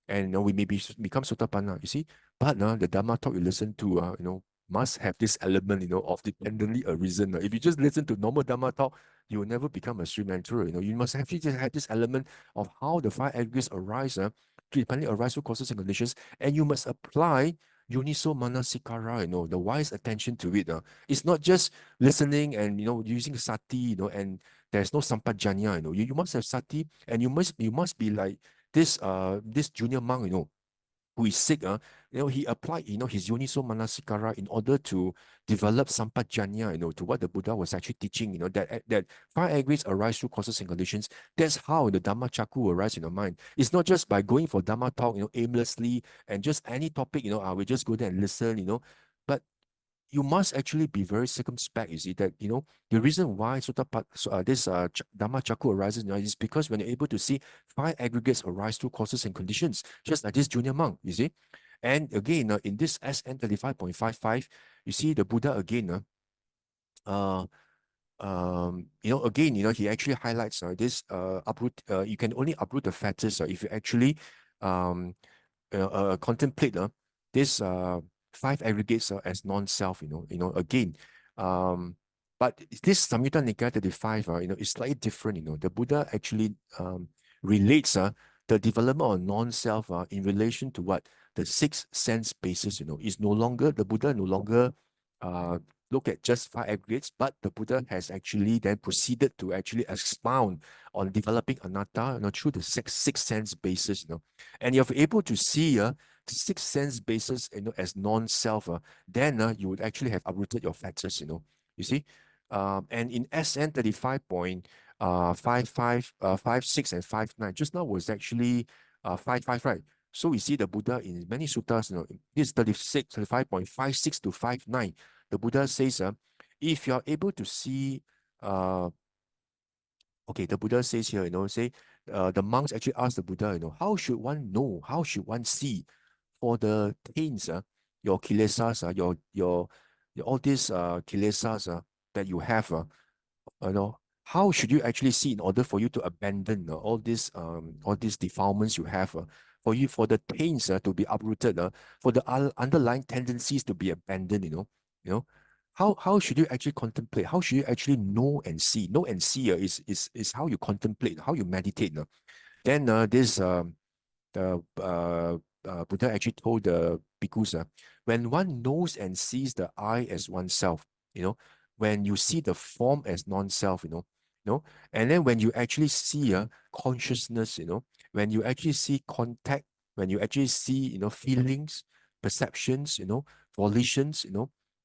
we may become Sotapanna, you see. But the Dhamma talk you listen to, must have this element, of dependently arisen. If you just listen to normal Dhamma talk, you will never become a stream enterer. You must actually just have this element of how the five aggregates arise, dependently arise through causes and conditions, and you must apply Yoniso Manasikara, the wise attention to it. It's not just listening and using sati, and there's no sampajanya, you must have sati, and you must be like this junior monk, who is sick, he applied, his Yoniso Manasikara in order to develop sampajanya, to what the Buddha was actually teaching, that five aggregates arise through causes and conditions. That's how the Dhamma Chaku arise in the mind. It's not just by going for Dhamma talk, aimlessly, and just any topic, we just go there and listen, but you must actually be very circumspect, you see, that, the reason why this Dhamma Chaku arises, is because when you're able to see five aggregates arise through causes and conditions, just like this junior monk, you see. And again, in this SN 35.55, you see the Buddha again, again, he actually highlights this uproot, you can only uproot the fetters if you actually contemplate this five aggregates as non-self, again. But this Samyutta Nikāya 35, is slightly different, the Buddha actually relates the development of non-self in relation to what? The six sense basis, is no longer, the Buddha no longer look at just five aggregates, but the Buddha has actually then proceeded to actually expound on developing anatta, through the six sense basis, and if you're able to see the six sense basis, as non-self, then you would actually have uprooted your fetters, you see. And in SN 35.55, 56 and 59, just now was actually 55, right? So we see the Buddha in many suttas, this is 35.56 to 59. The Buddha says, if you are able to see, okay, the Buddha says here, the monks actually ask the Buddha, how should one know, how should one see for the taints, your kilesas, your all these kilesas that you have, how should you actually see in order for you to abandon all these defilements you have, for the taints to be uprooted, for the underlying tendencies to be abandoned, how should you actually contemplate? How should you actually know and see? Know and see is how you contemplate, how you meditate. Then the Buddha actually told the bhikkhus, when one knows and sees the I as oneself, when you see the form as non-self, and then when you actually see consciousness, when you actually see contact, when you actually see, feelings, perceptions, volitions,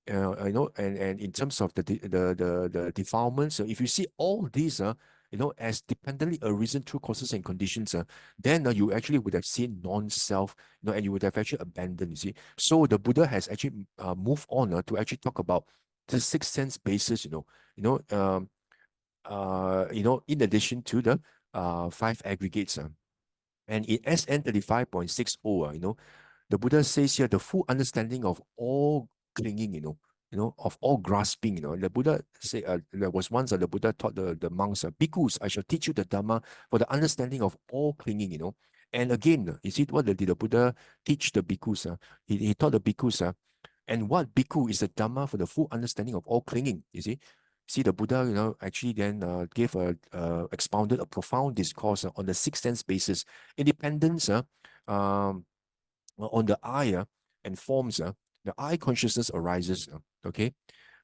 and in terms of the defilements, if you see all these, as dependently arisen through causes and conditions, then you actually would have seen non-self, and you would have actually abandoned, you see. So the Buddha has actually moved on to actually talk about the six sense basis, in addition to the five aggregates. And in SN 35.60, the Buddha says here, the full understanding of all clinging, of all grasping, the Buddha say, there was once the Buddha taught the monks, bhikkhus, I shall teach you the Dhamma for the understanding of all clinging, And again, you see, what did the Buddha teach the bhikkhus? He taught the bhikkhus, and what bhikkhu is the Dhamma for the full understanding of all clinging, you see. See, the Buddha, actually then gave expounded a profound discourse on the six sense basis, independence, on the I and forms, the I consciousness arises, okay?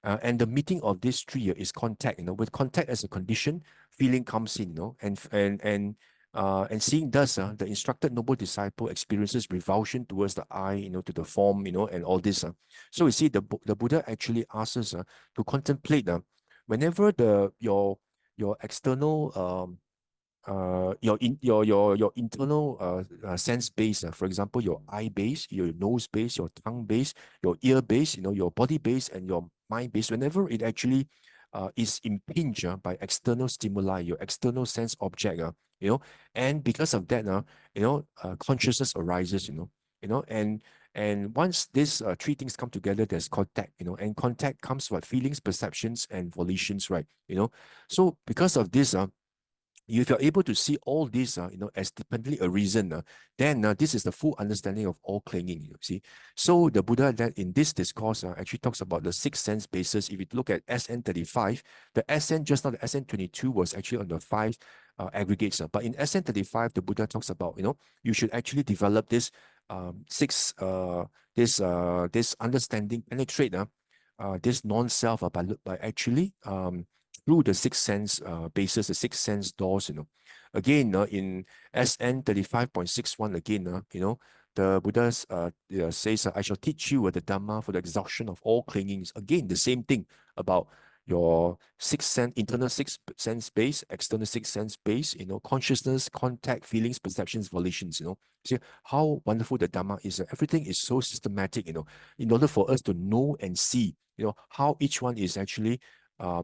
And the meeting of these three is contact, with contact as a condition, feeling comes in, and seeing thus, the instructed noble disciple experiences revulsion towards the I, to the form, and all this. So we see the Buddha actually asks us to contemplate whenever your external your internal sense base, for example, your eye base, your nose base, your tongue base, your ear base, your body base, and your mind base. Whenever it actually is impinged by external stimuli, your external sense object, and because of that, consciousness arises, and once these three things come together, there's contact, and contact comes with feelings, perceptions, and volitions, right? So because of this, if you're able to see all this, as dependently a reason, then this is the full understanding of all clinging. You see, so the Buddha that in this discourse actually talks about the six sense bases. If you look at SN35, the SN just now the SN22 was actually on the five aggregates, but in SN35, the Buddha talks about you should actually develop this six this understanding, penetrate this non-self by actually through the six sense bases, the six sense doors, Again, in SN 35.61, again, the Buddha says, I shall teach you the Dhamma for the exhaustion of all clingings. Again, the same thing about your six sense, internal six sense base, external six sense base, consciousness, contact, feelings, perceptions, volitions, See how wonderful the Dhamma is. Everything is so systematic, in order for us to know and see, how each one is actually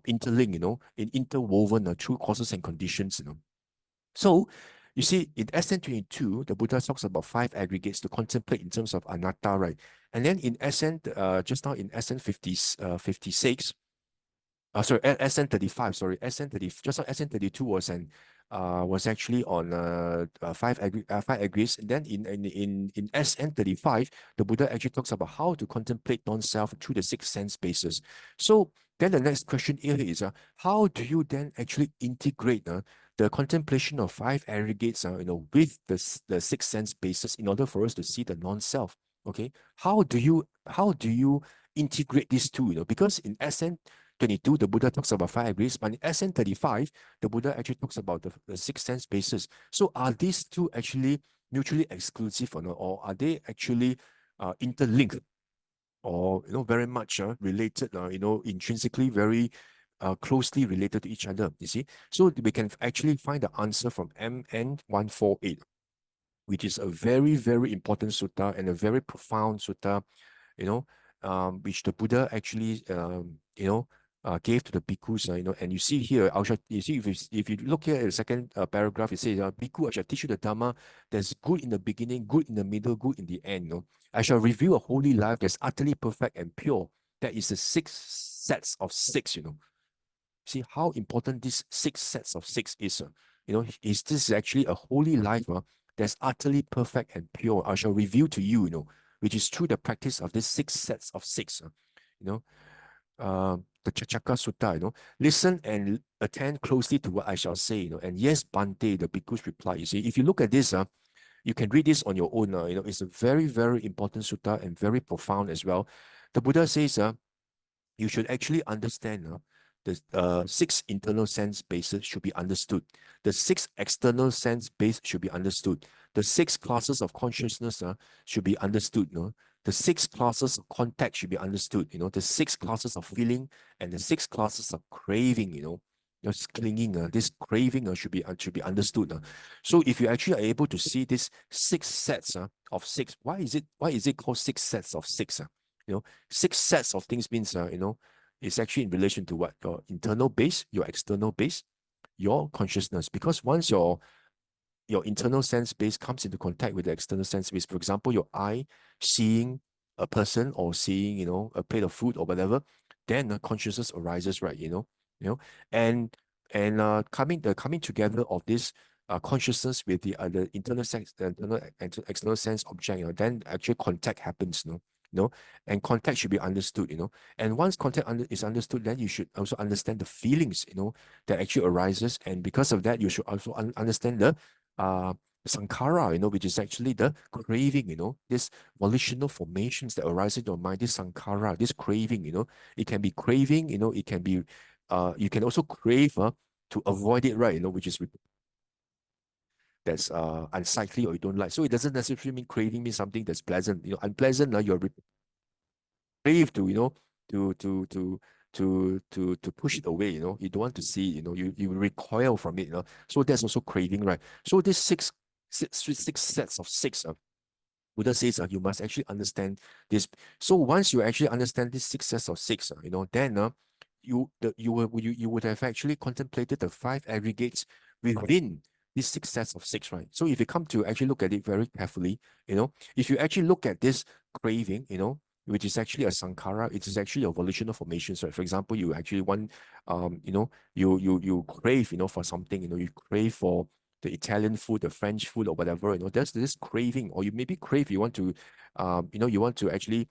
interlinked, interwoven through causes and conditions, So, you see, in SN22, the Buddha talks about five aggregates to contemplate in terms of anatta, right? And then in just now in SN56, sorry, SN35, sorry, SN30, just now SN32 was actually on five aggregates. And then in SN35, the Buddha actually talks about how to contemplate non-self through the six sense bases. So then the next question here is, how do you then actually integrate the contemplation of five aggregates, with the six sense bases in order for us to see the non-self? Okay, how do you integrate these two? Because in SN22, the Buddha talks about five aggregates, but in SN35, the Buddha actually talks about the six sense bases. So are these two actually mutually exclusive or are they actually interlinked? Or very much related, intrinsically very closely related to each other, you see. So we can actually find the answer from MN 148, which is a very, very important sutta and a very profound sutta, which the Buddha actually gave to the bhikkhus, and you see here, you see if you look here at the second paragraph, it says, Bhikkhu, I shall teach you the Dhamma that's good in the beginning, good in the middle, good in the end. I shall reveal a holy life that's utterly perfect and pure. That is the six sets of six. See how important this six sets of six is. Is this actually a holy life that's utterly perfect and pure? I shall reveal to you, which is through the practice of these six sets of six. The Chachaka Sutta, listen and attend closely to what I shall say, and yes, Bhante, the bhikkhus reply. You see, if you look at this, you can read this on your own. It's a very, very important sutta and very profound as well. The Buddha says, you should actually understand the six internal sense bases should be understood. The six external sense base should be understood. The six classes of consciousness should be understood. The six classes of contact should be understood. The six classes of feeling and the six classes of craving. This clinging, this craving should be understood. So if you actually are able to see this six sets of six, why is it called six sets of six? Six sets of things means it's actually in relation to what? Your internal base, your external base, your consciousness. Because once your internal sense base comes into contact with the external sense base, for example, your eye seeing a person or seeing, a plate of food or whatever, then consciousness arises, right? And coming together of this consciousness with the other internal sense, internal and external sense object, then actually contact happens, and contact should be understood, and once contact is understood, then you should also understand the feelings, that actually arises, and because of that, you should also understand the sankhara, which is actually the craving, this volitional formations that arise in your mind, this sankhara, this craving, it can be craving, it can be, you can also crave to avoid it, right, which is that's unsightly or you don't like. So it doesn't necessarily mean craving means something that's pleasant. Unpleasant, you're crave to, to push it away, you don't want to see, you recoil from it, so that's also craving, right? So this six sets of six, Buddha says you must actually understand this. So once you actually understand this six sets of six, then you would have actually contemplated the five aggregates within these six sets of six, right? So if you come to actually look at it very carefully, if you actually look at this craving, which is actually a sankhara, it is actually a volitional formation. So, for example, you actually want, you crave, for something, you crave for the Italian food, the French food, or whatever, there's this craving, or you maybe crave, you want to, you want to actually,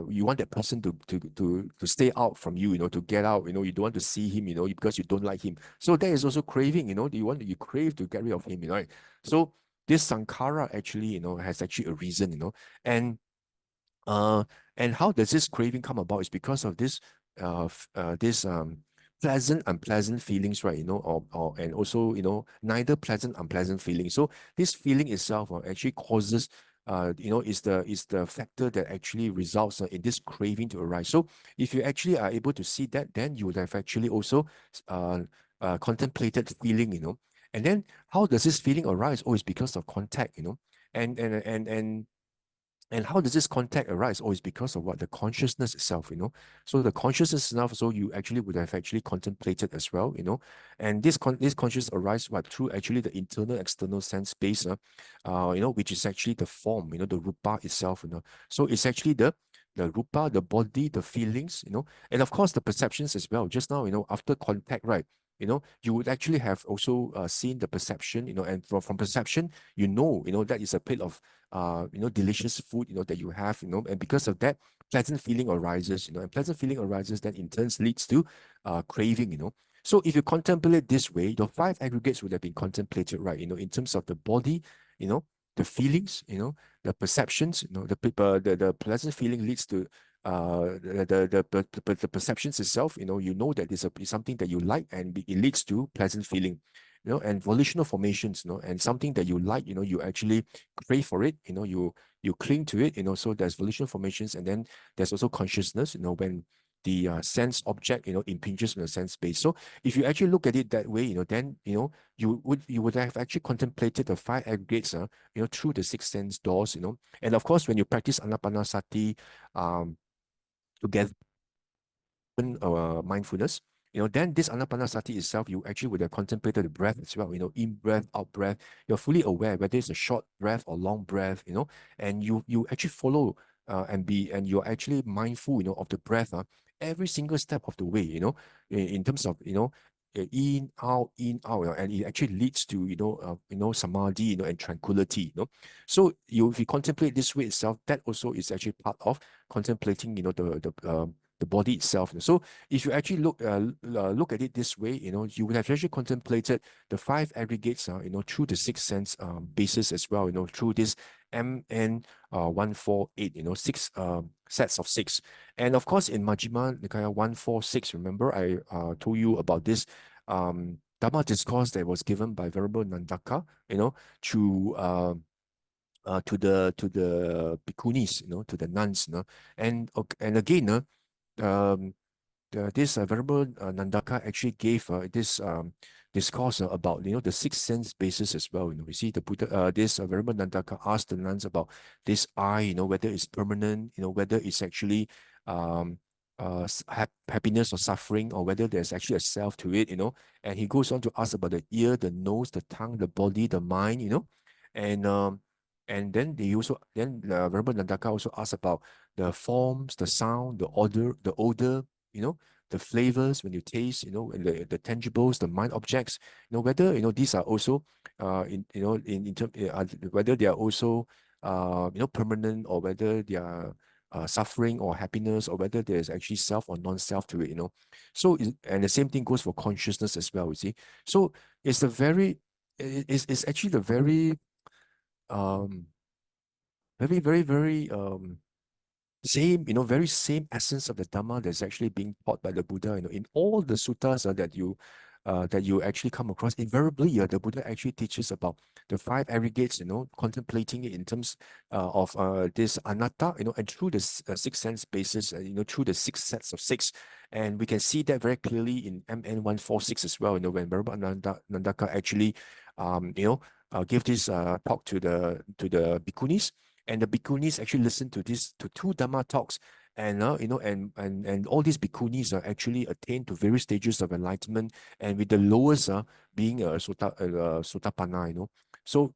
you want that person to stay out from you, to get out, you don't want to see him, because you don't like him. So there is also craving, you crave to get rid of him, right? So this sankhara actually, has actually a reason, and uh, and how does this craving come about? Is because of this pleasant, unpleasant feelings, right? Or and also, neither pleasant, unpleasant feelings. So this feeling itself actually causes, is the factor that actually results in this craving to arise. So if you actually are able to see that, then you would have actually also uh, contemplated feeling, And then how does this feeling arise? Oh, it's because of contact, and and and and and how does this contact arise? Oh, it's because of what? The consciousness itself, So the consciousness itself, so you actually would have actually contemplated as well, And this consciousness arise what? Through actually the internal, external sense space, which is actually the form, the rupa itself, So it's actually the rupa, the body, the feelings, and of course the perceptions as well. Just now, after contact, right? You would actually have also seen the perception, and from perception, that is a plate of delicious food, that you have, and because of that, pleasant feeling arises, and pleasant feeling arises, then in turns leads to craving, So if you contemplate this way, your five aggregates would have been contemplated, right? In terms of the body, the feelings, the perceptions, the pleasant feeling leads to the perceptions itself, you know that it's something that you like, and it leads to pleasant feeling, and volitional formations, and something that you like, you actually crave for it, you cling to it, so there's volitional formations, and then there's also consciousness, when the sense object, impinges on the sense space. So if you actually look at it that way, then you would have actually contemplated the five aggregates, through the six sense doors, and of course when you practice anapanasati together mindfulness, then this anapanasati itself, you actually would have contemplated the breath as well, in breath, out breath. You're fully aware whether it's a short breath or long breath, and you actually follow and you're actually mindful, of the breath, every single step of the way, in terms of, in out, and it actually leads to, samadhi, and tranquility, So if you contemplate this way itself, that also is actually part of contemplating, the body itself. So if you actually look at it this way, you would have actually contemplated the five aggregates, through the six sense basis as well, through this MN 148, six sets of six. And of course, in Majjhima Nikāya 146, remember I told you about this Dhamma discourse that was given by Venerable Nandaka, to to the bhikkhunis, to the nuns, and again, um, this Venerable Nandaka actually gave this discourse about, the six sense basis as well. You see, the Buddha, this Venerable Nandaka asked the nuns about this eye, whether it's permanent, whether it's actually um, happiness or suffering, or whether there's actually a self to it, And he goes on to ask about the ear, the nose, the tongue, the body, the mind, and then Venerable Nandaka also asked about the forms, the sound, the odor, the flavors when you taste, and the tangibles, the mind objects, whether these are also in term whether they are also permanent, or whether they are suffering or happiness, or whether there's actually self or non-self to it, So and the same thing goes for consciousness as well, you see. So it's the very it's actually the um very same, very same essence of the Dhamma that's actually being taught by the Buddha, in all the suttas that you that you actually come across, invariably, the Buddha actually teaches about the five aggregates, contemplating it in terms of this anatta, and through the six sense basis, through the six sets of six. And we can see that very clearly in MN 146 as well, when Venerable Nandaka actually, gave this talk to the bhikkhunis, and the bhikkhunis actually listened to two Dhamma talks, and and all these bhikkhunis are actually attained to various stages of enlightenment, and with the lowest being Sotapanna. So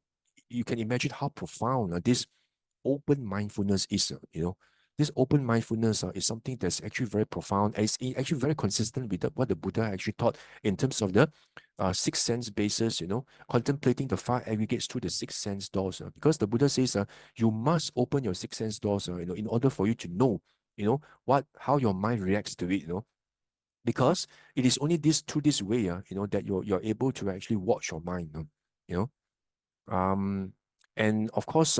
you can imagine how profound this open mindfulness is. This open mindfulness is something that's actually very profound, and it's actually very consistent with what the Buddha actually taught in terms of the six sense basis, contemplating the five aggregates through the six sense doors. Because the Buddha says you must open your six sense doors, in order for you to know, how your mind reacts to it, because it is only through this way, that you're able to actually watch your mind, you know. And of course,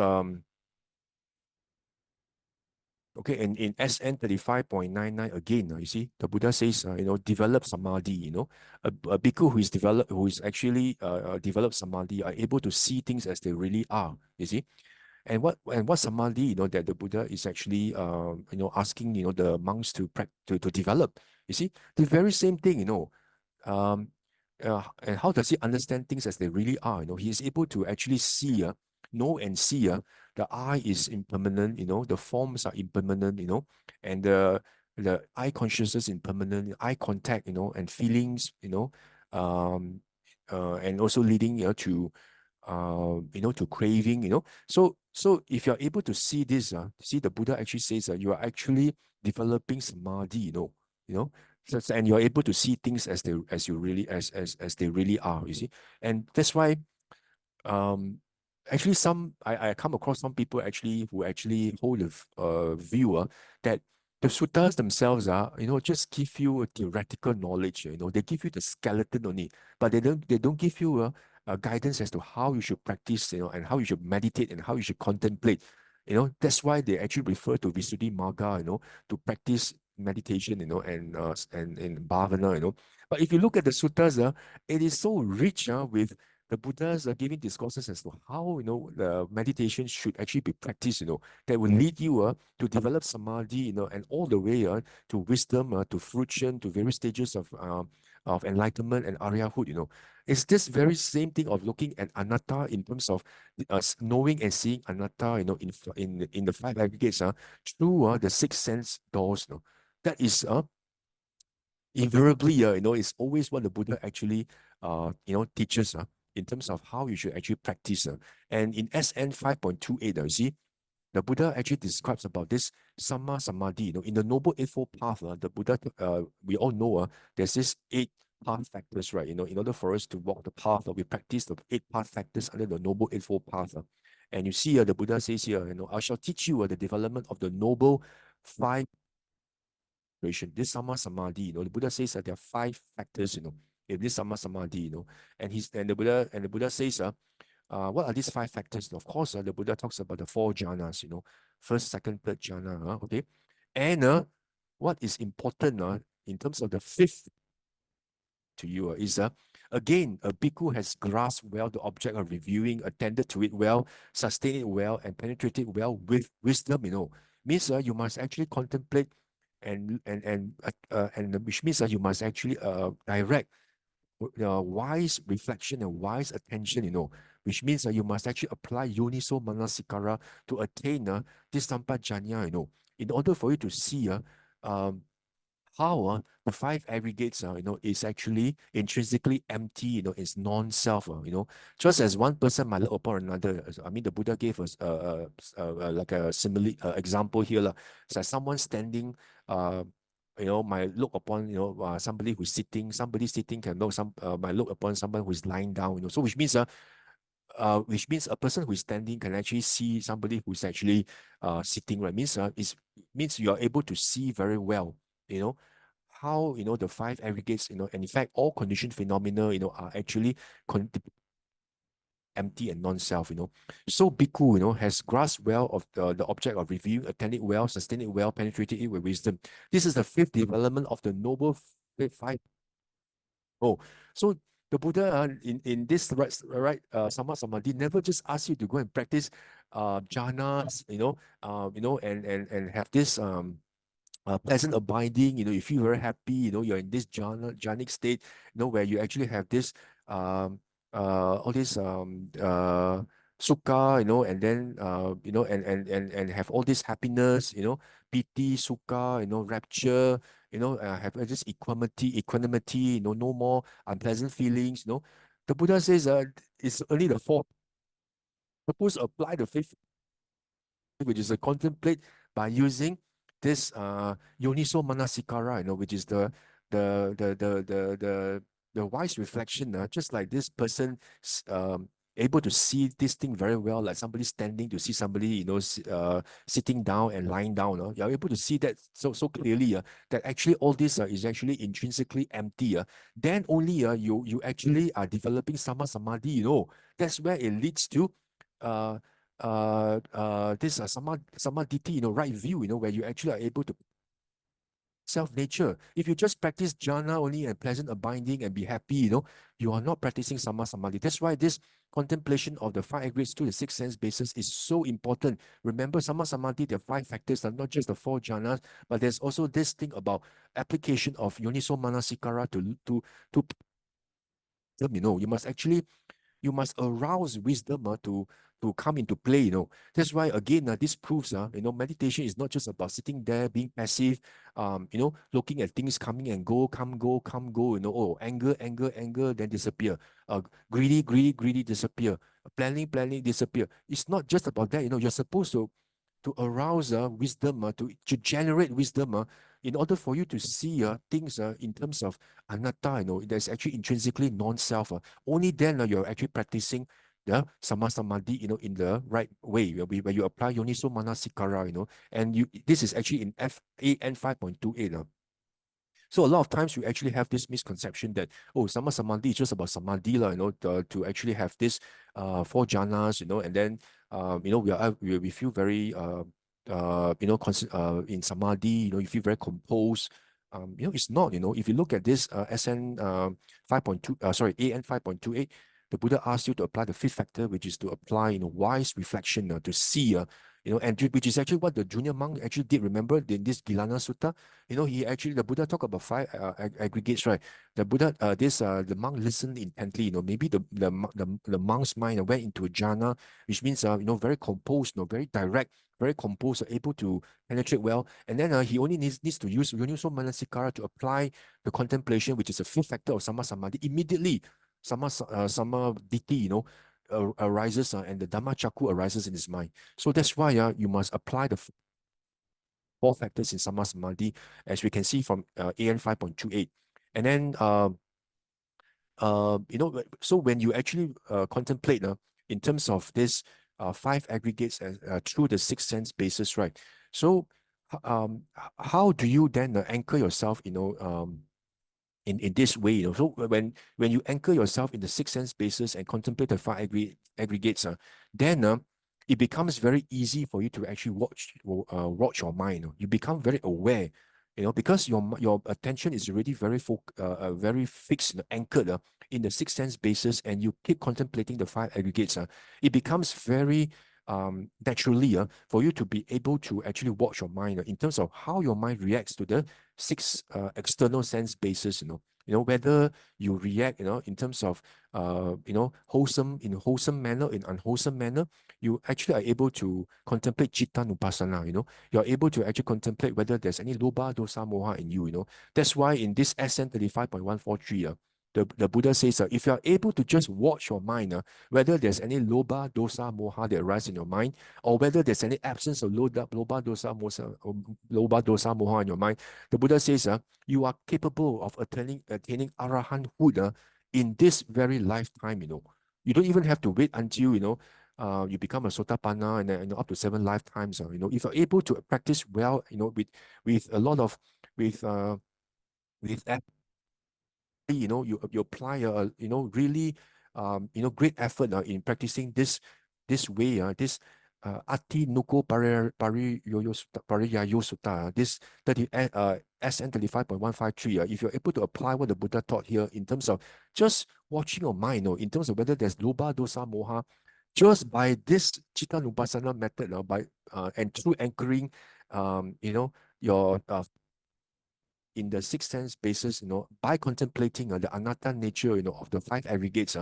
okay, and in SN 35.99 again, you see, the Buddha says, develop samadhi, a bhikkhu who is actually developed samadhi are able to see things as they really are, you see. And what samadhi, that the Buddha is actually, asking, the monks to develop, you see, the very same thing, um, and how does he understand things as they really are? He is able to actually see, know and see. The eye is impermanent, the forms are impermanent, and the eye consciousness impermanent, eye contact, and feelings, and also leading, to to craving, So if you're able to see this, see the Buddha actually says you are actually developing samadhi, you know, and you're able to see things as they really are, you see. And that's why actually I come across some people actually who actually hold a view that the suttas themselves are, just give you a theoretical knowledge, they give you the skeleton only, but they don't give you a guidance as to how you should practice, and how you should meditate and how you should contemplate. That's why they actually refer to Visuddhi Magga, to practice meditation, and bhavana, But if you look at the suttas, it is so rich with the Buddhas are giving discourses as to how, the meditation should actually be practiced, that will lead you to develop samadhi, and all the way to wisdom, to fruition, to various stages of enlightenment and aryahood, It's this very same thing of looking at anatta in terms of knowing and seeing anatta, in the five aggregates through the six sense doors, That is invariably, it's always what the Buddha actually, teaches in terms of how you should actually practice. And in SN 5.28, you see, the Buddha actually describes about this Samma Samadhi. In the Noble Eightfold Path, the Buddha, we all know there's this eight path factors, right? In order for us to walk the path, we practice the eight path factors under the Noble Eightfold Path. And you see, the Buddha says here, I shall teach you the development of the noble five. This Samma Samadhi, the Buddha says that there are five factors, in this Samma Samadhi, and the Buddha says, what are these five factors? Of course, the Buddha talks about the four jhanas, first, second, third jhana, okay, and what is important in terms of the fifth to you is again, a bhikkhu has grasped well the object of reviewing, attended to it well, sustained it well, and penetrated well with wisdom. Means you must actually contemplate and which means you must actually direct wise reflection and wise attention, which means you must actually apply yoniso manasikara to attain this sampajanya, in order for you to see um, how the five aggregates, is actually intrinsically empty, it's non-self, just as one person might look upon another. I mean, the Buddha gave us like a similar example here. It's like someone standing, might look upon, somebody who's sitting, somebody sitting can look, might look upon someone who's lying down, so which means a person who is standing can actually see somebody who's actually sitting, right? Means you are able to see very well, how, the five aggregates, and in fact, all conditioned phenomena, are actually empty and non-self, So bhikkhu, has grasped well of the object of review, attended well, sustained it well, penetrated it with wisdom. This is the fifth development of the noble five Oh, so the Buddha in this Samma Samadhi never just ask you to go and practice jhanas, and have this pleasant abiding, you feel very happy, you're in this jhanic state, where you actually have this all this sukha, and then and have all this happiness, piti, sukha, rapture, have this equanimity, no more unpleasant feelings, The Buddha says it's only the fourth. Suppose apply the fifth, which is a contemplate by using this yoniso manasikara, which is the wise reflection, just like this person able to see this thing very well, like somebody standing to see somebody, sitting down and lying down. You're able to see that so clearly that actually all this is actually intrinsically empty. Then only you actually are developing sama samadhi. That's where it leads to uh this samadhi, right view, where you actually are able to self-nature. If you just practice jhana only and pleasant abiding and be happy, you are not practicing sama samadhi. That's why this contemplation of the five aggregates to the six sense basis is so important. Remember, sama samadhi, the five factors are not just the four jhanas, but there's also this thing about application of yoniso manasikara to you must arouse wisdom to come into play. That's why again this proves meditation is not just about sitting there being passive, looking at things coming and go, come go, come go. Oh, anger, then disappear. Greedy, disappear. Planning, disappear. It's not just about that. You're supposed to arouse wisdom, to generate wisdom, in order for you to see things in terms of anatta, that's actually intrinsically non-self. Only then you're actually practicing the sama samadhi, in the right way, where you apply yoniso manasikara, and this is actually in FAN 5.28. So a lot of times you actually have this misconception that, oh, sama samadhi is just about samadhi, to actually have this four jhanas, and then we feel very in samadhi, you feel very composed. It's not, if you look at this SN 5.2, AN 5.28, the Buddha asks you to apply the fifth factor, which is to apply, wise reflection, to see, which is actually what the junior monk actually did. Remember in this Gilana Sutta, the Buddha talked about five aggregates, right? The Buddha, the monk listened intently. Maybe the monk's mind went into jhana, which means very composed, very direct, very composed, able to penetrate well. And then he only needs to use Yoniso Manasikara to apply the contemplation, which is a fifth factor of Sama Samadhi. Immediately, Samadhi, arises, and the Dhamma Chakku arises in his mind. So that's why you must apply the four factors in Sama Samadhi, as we can see from AN 5.28. And then, so when you actually contemplate in terms of this five aggregates through the six sense basis, right? So, how do you then anchor yourself, in this way? So when you anchor yourself in the six sense basis and contemplate the five aggregates, then it becomes very easy for you to actually watch your mind. You become very aware, because your attention is already very fixed, anchored in the six sense basis, and you keep contemplating the five aggregates. It becomes very naturally for you to be able to actually watch your mind in terms of how your mind reacts to the six external sense basis. Whether you react, in terms of wholesome, in wholesome manner, in unwholesome manner, you actually are able to contemplate citta nupassana. You're able to actually contemplate whether there's any lobha, dosa, moha in you. That's why in this SN 35.143, the Buddha says, if you are able to just watch your mind, whether there's any lobha, dosa, moha that arise in your mind, or whether there's any absence of lobha, dosa, moha in your mind, the Buddha says, you are capable of attaining arahanthood in this very lifetime. You don't even have to wait until you become a sotapanna and then up to 7 lifetimes. If you're able to practice well, with a lot of with you apply really great effort in practicing this way, this Ati Nuko Pariyayo Sutta, this 30 SN 35.153, if you're able to apply what the Buddha taught here in terms of just watching your mind, in terms of whether there's loba, dosa, moha, just by this Chitta Nupassana method, and through anchoring, your in the sixth sense basis, by contemplating the anatta nature, of the five aggregates,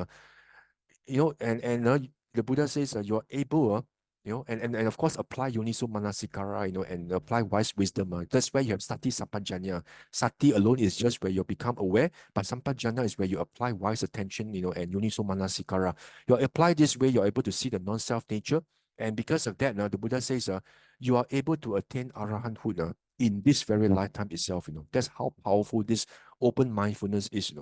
the Buddha says you're able, and of course apply yoniso manasikara, and apply wise wisdom. That's where you have sati sampajanya. Sati alone is just where you become aware, but sampajanya is where you apply wise attention, and yoniso manasikara. You apply this way, you're able to see the non-self nature. And because of that, the Buddha says you are able to attain arahanthood in this very lifetime itself. That's how powerful this open mindfulness is.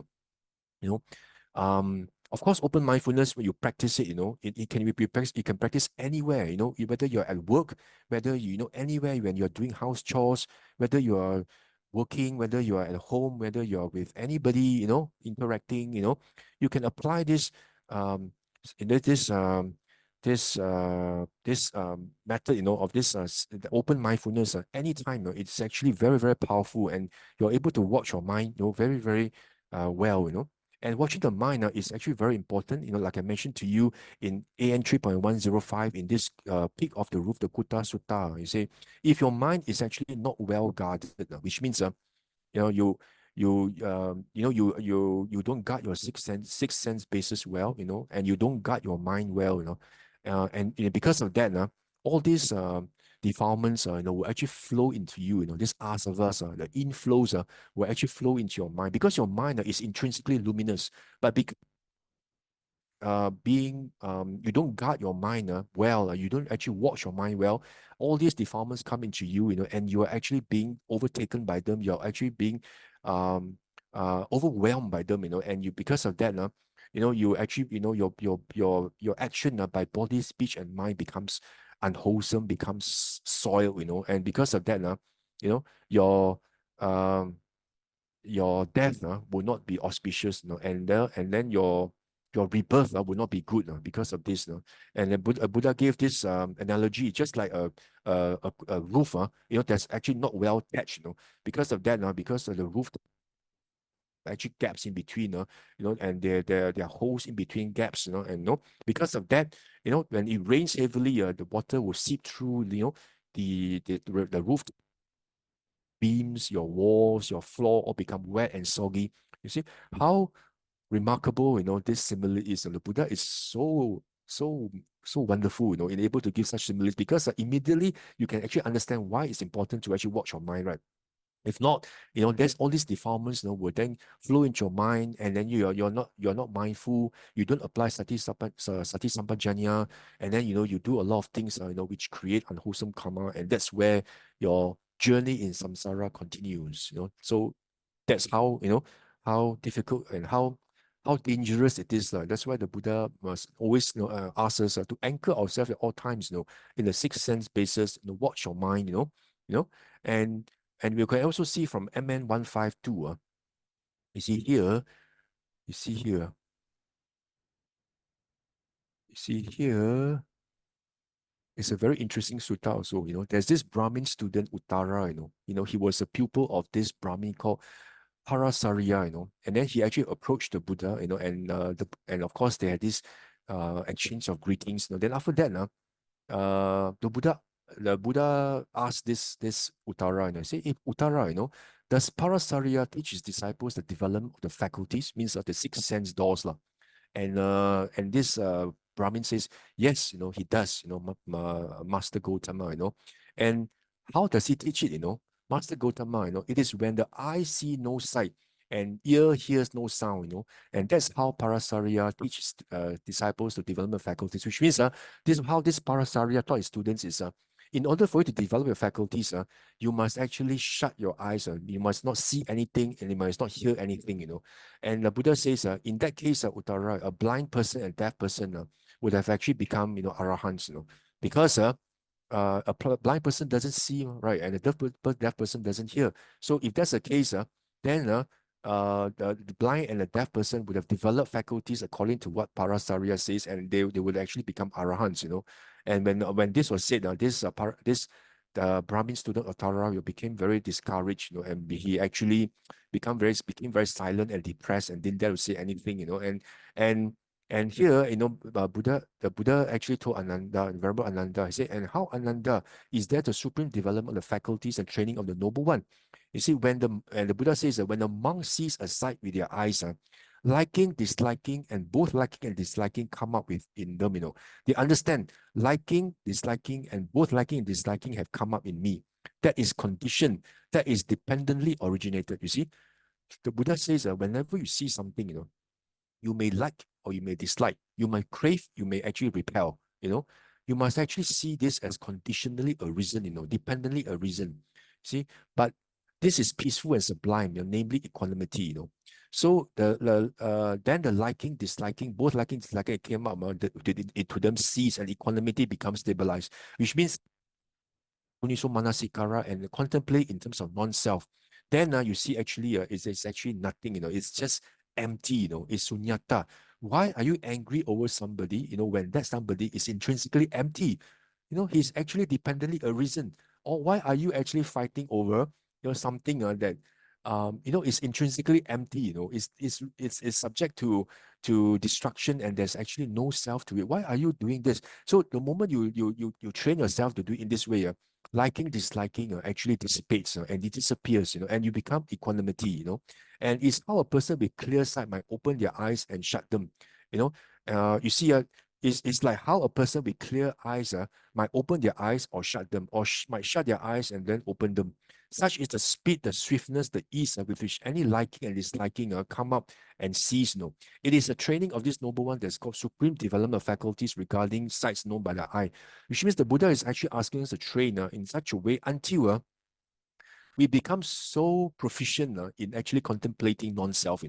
Of course, open mindfulness, when you practice it, it can be practiced, you can practice anywhere, whether you're at work, whether anywhere when you're doing house chores, whether you're working, whether you're at home, whether you're with anybody, interacting, you can apply this method, of this the open mindfulness anytime. It's actually very, very powerful, and you're able to watch your mind, very, very well. And watching the mind is actually very important. Like I mentioned to you in AN 3.105 in this Peak of the Roof, the Kutta Sutta, you say, if your mind is actually not well guarded, which means you don't guard your sixth sense basis well, and you don't guard your mind well, and because of that, all these defilements, will actually flow into you. This asavas, the inflows, will actually flow into your mind because your mind is intrinsically luminous, but you don't guard your mind well, you don't actually watch your mind well, all these defilements come into you, and you are actually being overtaken by them. You're actually being overwhelmed by them, and because of that, you actually, your action by body, speech, and mind becomes unwholesome, becomes soiled, and because of that, you know, your um your death will not be auspicious, and then your rebirth will not be good because of this. And then Buddha gave this analogy, just like a roof, that's actually not well thatched, because of that, because of the roof actually gaps in between, and there are holes in between gaps, and because of that, when it rains heavily, the water will seep through, the roof beams, your walls, your floor all become wet and soggy. You see how remarkable, this simile is. And the Buddha is so wonderful, in able to give such similes, because immediately you can actually understand why it's important to actually watch your mind, right? If not, there's all these defilements, will then flow into your mind, and then you're not mindful. You don't apply sati sampajanya, and then you do a lot of things, which create unwholesome karma, and that's where your journey in samsara continues. So that's how difficult and how dangerous it is. That's why the Buddha must always ask us to anchor ourselves at all times, in the sixth sense basis, watch your mind, and we can also see from MN 152, you see here, you see here, you see here, it's a very interesting sutta also. There's this Brahmin student Uttara, he was a pupil of this Brahmin called Parasarya, and then he actually approached the Buddha, and of course they had this exchange of greetings. Then after that, the Buddha asked this Uttara, say, hey, Uttara, does Parasarya teach his disciples the development of the faculties, means of the six sense doors, lah? And this Brahmin says, yes, he does, Master Gautama, and how does he teach it, Master Gautama, it is when the eye see no sight and ear hears no sound, and that's how Parasarya teaches disciples to develop faculties, which means this is how this Parasarya taught his students is in order for you to develop your faculties, you must actually shut your eyes. You must not see anything, and you must not hear anything, And the Buddha says, in that case, Uttara, a blind person and deaf person would have actually become, arahants, because blind person doesn't see, right, and a deaf person doesn't hear. So if that's the case, then the blind and the deaf person would have developed faculties according to what Parasarya says, and they would actually become arahants, And when this was said, the Brahmin student of Tara became very discouraged, and he actually became very silent and depressed and didn't dare to say anything, and and here, the Buddha actually told Ananda, Venerable Ananda, he said, and how, Ananda, is that the supreme development of the faculties and training of the noble one? You see, and the Buddha says that when the monk sees a sight with their eyes, liking, disliking, and both liking and disliking come up in them, They understand liking, disliking, and both liking and disliking have come up in me. That is conditioned, that is dependently originated. You see, the Buddha says that whenever you see something, you may like or you may dislike, you might crave, you may actually repel, You must actually see this as conditionally arisen, dependently arisen. See, but this is peaceful and sublime, namely equanimity, So then the liking, disliking, both liking, disliking came up, it to them cease and equanimity becomes stabilized, which means Uniso Manasikara and contemplate in terms of non-self. Then you see actually it's actually nothing, it's just empty, it's sunyata. Why are you angry over somebody, when that somebody is intrinsically empty? He's actually dependently arisen. Or why are you actually fighting over, something that is intrinsically empty, it's subject to destruction and there's actually no self to it. Why are you doing this? So the moment you train yourself to do it in this way, liking, disliking actually dissipates and it disappears, and you become equanimity, and it's how a person with clear sight might open their eyes and shut them, you see, it's like how a person with clear eyes might open their eyes or shut them, or might shut their eyes and then open them. Such is the speed, the swiftness, the ease with which any liking and disliking come up and cease. It is a training of this noble one that's called supreme development of faculties regarding sights known by the eye, which means the Buddha is actually asking us to train in such a way until we become so proficient in actually contemplating non-self,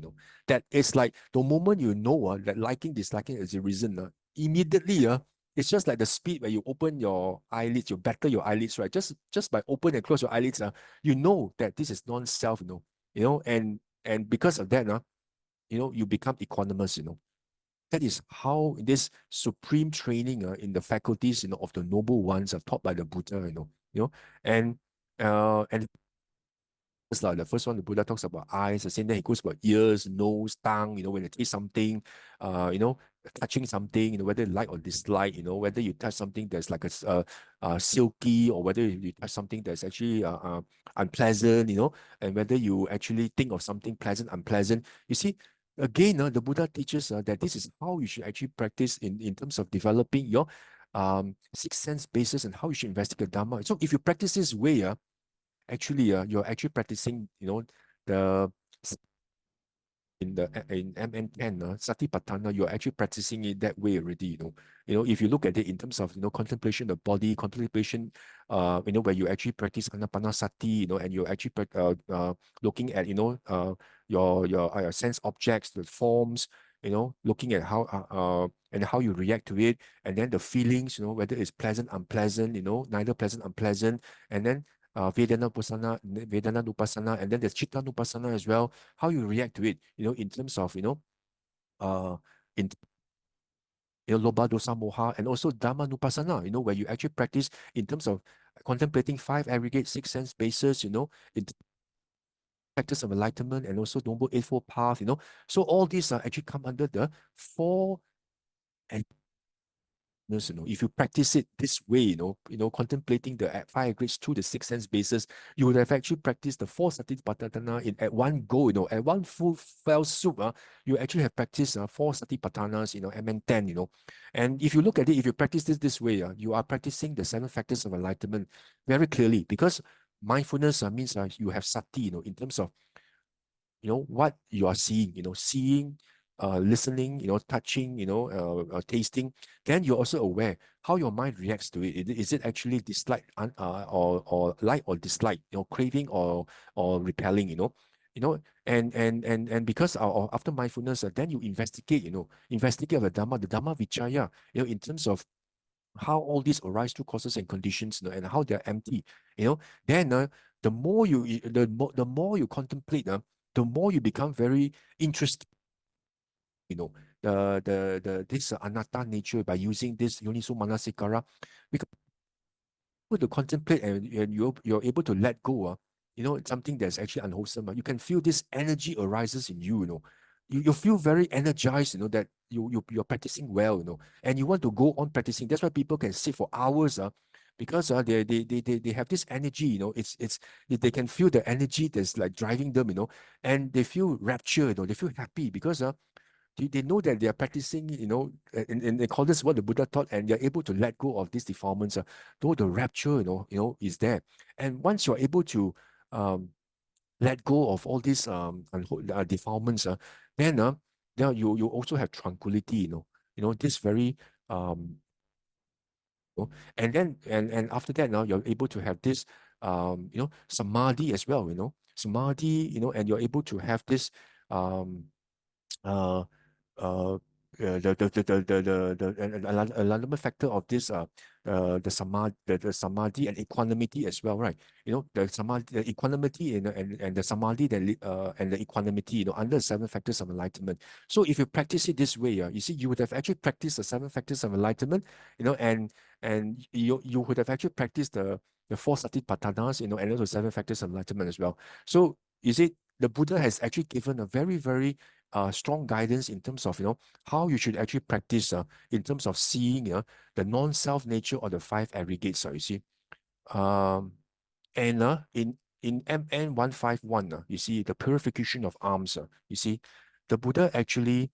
that it's like the moment that liking, disliking is a reason, immediately, it's just like the speed where you open your eyelids, you batter your eyelids, right? Just by open and close your eyelids, you know that this is non-self, and because of that, you become equanimous, That is how this supreme training in the faculties, of the noble ones are taught by the Buddha, and like the first one, the Buddha talks about eyes. The same then he goes about ears, nose, tongue. When you taste something, touching something, whether you like or dislike. Whether you touch something that's like a silky, or whether you touch something that's actually unpleasant. And whether you actually think of something pleasant, unpleasant. You see, again, the Buddha teaches that this is how you should actually practice in terms of developing your sixth sense basis and how you should investigate Dhamma. So if you practice this way, actually you're actually practicing the in MN10 Satipatthana, you're actually practicing it that way already. If you look at it in terms of contemplation of body, contemplation where you actually practice Anapanasati, and you're actually looking at your sense objects, the forms, looking at how and how you react to it, and then the feelings, whether it's pleasant, unpleasant, neither pleasant, unpleasant, and then Vedana Upasana, and then there's Chitta Upasana as well, how you react to it, in terms of, uh, in Loba Dosa Moha, and also Dhamma Nupasana, where you actually practice in terms of contemplating five aggregate six sense bases, in practice of enlightenment, and also Noble Eightfold Path, So all these actually come under the four and if you practice it this way, contemplating the five aggregates through the six sense basis, you would have actually practiced the four satipatthana at one go, at one full fell swoop. You actually have practiced four satipatthanas, MN10, And if you look at it, if you practice this way, you are practicing the seven factors of enlightenment very clearly, because mindfulness means you have sati, in terms of what you are seeing, seeing, listening, touching, tasting. Then you're also aware how your mind reacts to it. Is it actually dislike or like or dislike, craving or repelling, and because after mindfulness, then you investigate, investigate the Dhamma Vichaya, in terms of how all these arise through causes and conditions, and how they're empty, then the more you contemplate, the more you become very interested this anatta nature by using this Yoniso Manasikara, because able to contemplate and you're able to let go, something that's actually unwholesome. You can feel this energy arises in you, you feel very energized, that you're practicing well, and you want to go on practicing. That's why people can sit for hours, because they have this energy, it's they can feel the energy that's like driving them, and they feel rapture, they feel happy because they know that they are practicing, in accordance with what the Buddha taught, and they're able to let go of these defilements. Though the rapture, is there. And once you're able to let go of all these defilements, then you also have tranquility, this very and then and after that now you're able to have this samadhi as well, samadhi, and you're able to have this um uh uh the alignment factor of this the samadhi and equanimity as well, right? The samadhi, the equanimity, and the samadhi, and the equanimity, under the 7 factors of enlightenment. So if you practice it this way, you see, you would have actually practiced the 7 factors of enlightenment, and you would have actually practiced the 4 satipatthanas, and also 7 factors of enlightenment as well. So you see, the Buddha has actually given a very, very strong guidance in terms of how you should actually practice in terms of seeing the non-self nature of the 5 aggregates. You see, um, and in MN 151, you see the purification of alms. You see, the Buddha actually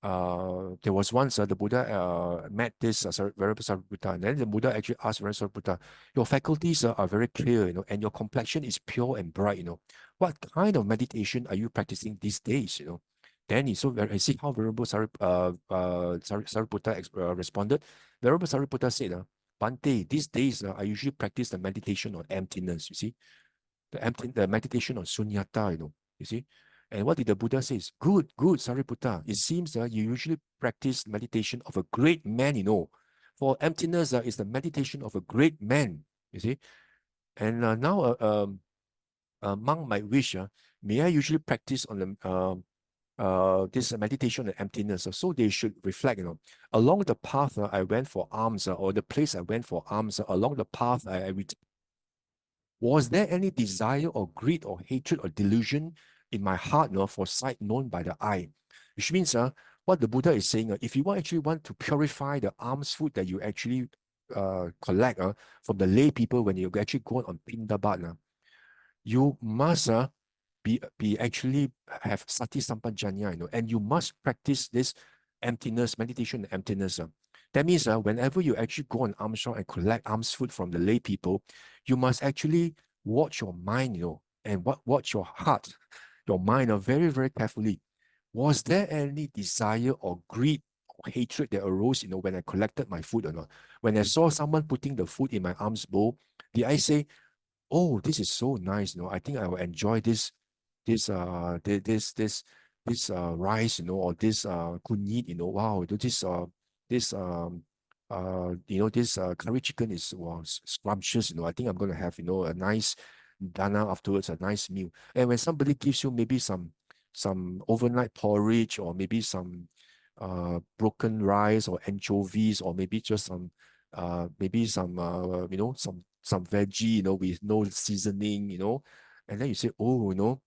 there was once the Buddha met this Venerable Sariputta, and then the Buddha actually asked Venerable Sariputta, your faculties are very clear, and your complexion is pure and bright, what kind of meditation are you practicing these days, Then he saw, I see how Venerable Sariputta responded. Venerable Sariputta said, Bhante, these days I usually practice the meditation on emptiness, you see, the meditation on sunyata, you see. And what did the Buddha say? Good, good, Sariputta. It seems that you usually practice meditation of a great man, For emptiness is the meditation of a great man, you see. And now a monk might wish, may I usually practice on the this meditation on emptiness? So they should reflect, along the path I went for alms, or the place I went for alms, along the path I was there any desire or greed or hatred or delusion in my heart, for sight known by the eye? Which means what the Buddha is saying, if you actually want to purify the alms food that you actually collect from the lay people when you actually go on Pindabat, you must be actually have sati sampajanya, and you must practice this emptiness, meditation and emptiness. That means whenever you actually go on alms shop and collect alms food from the lay people, you must actually watch your mind, and watch your heart, your mind very, very carefully. Was there any desire or greed or hatred that arose, when I collected my food or not? When I saw someone putting the food in my alms bowl, did I say, oh, this is so nice, I think I will enjoy this rice, or this kunyit, wow, this curry chicken is, wow, scrumptious, I think I'm gonna have, a nice dana afterwards, a nice meal. And when somebody gives you maybe some overnight porridge, or maybe some broken rice or anchovies, or maybe just maybe some veggie, with no seasoning, and then you say, oh,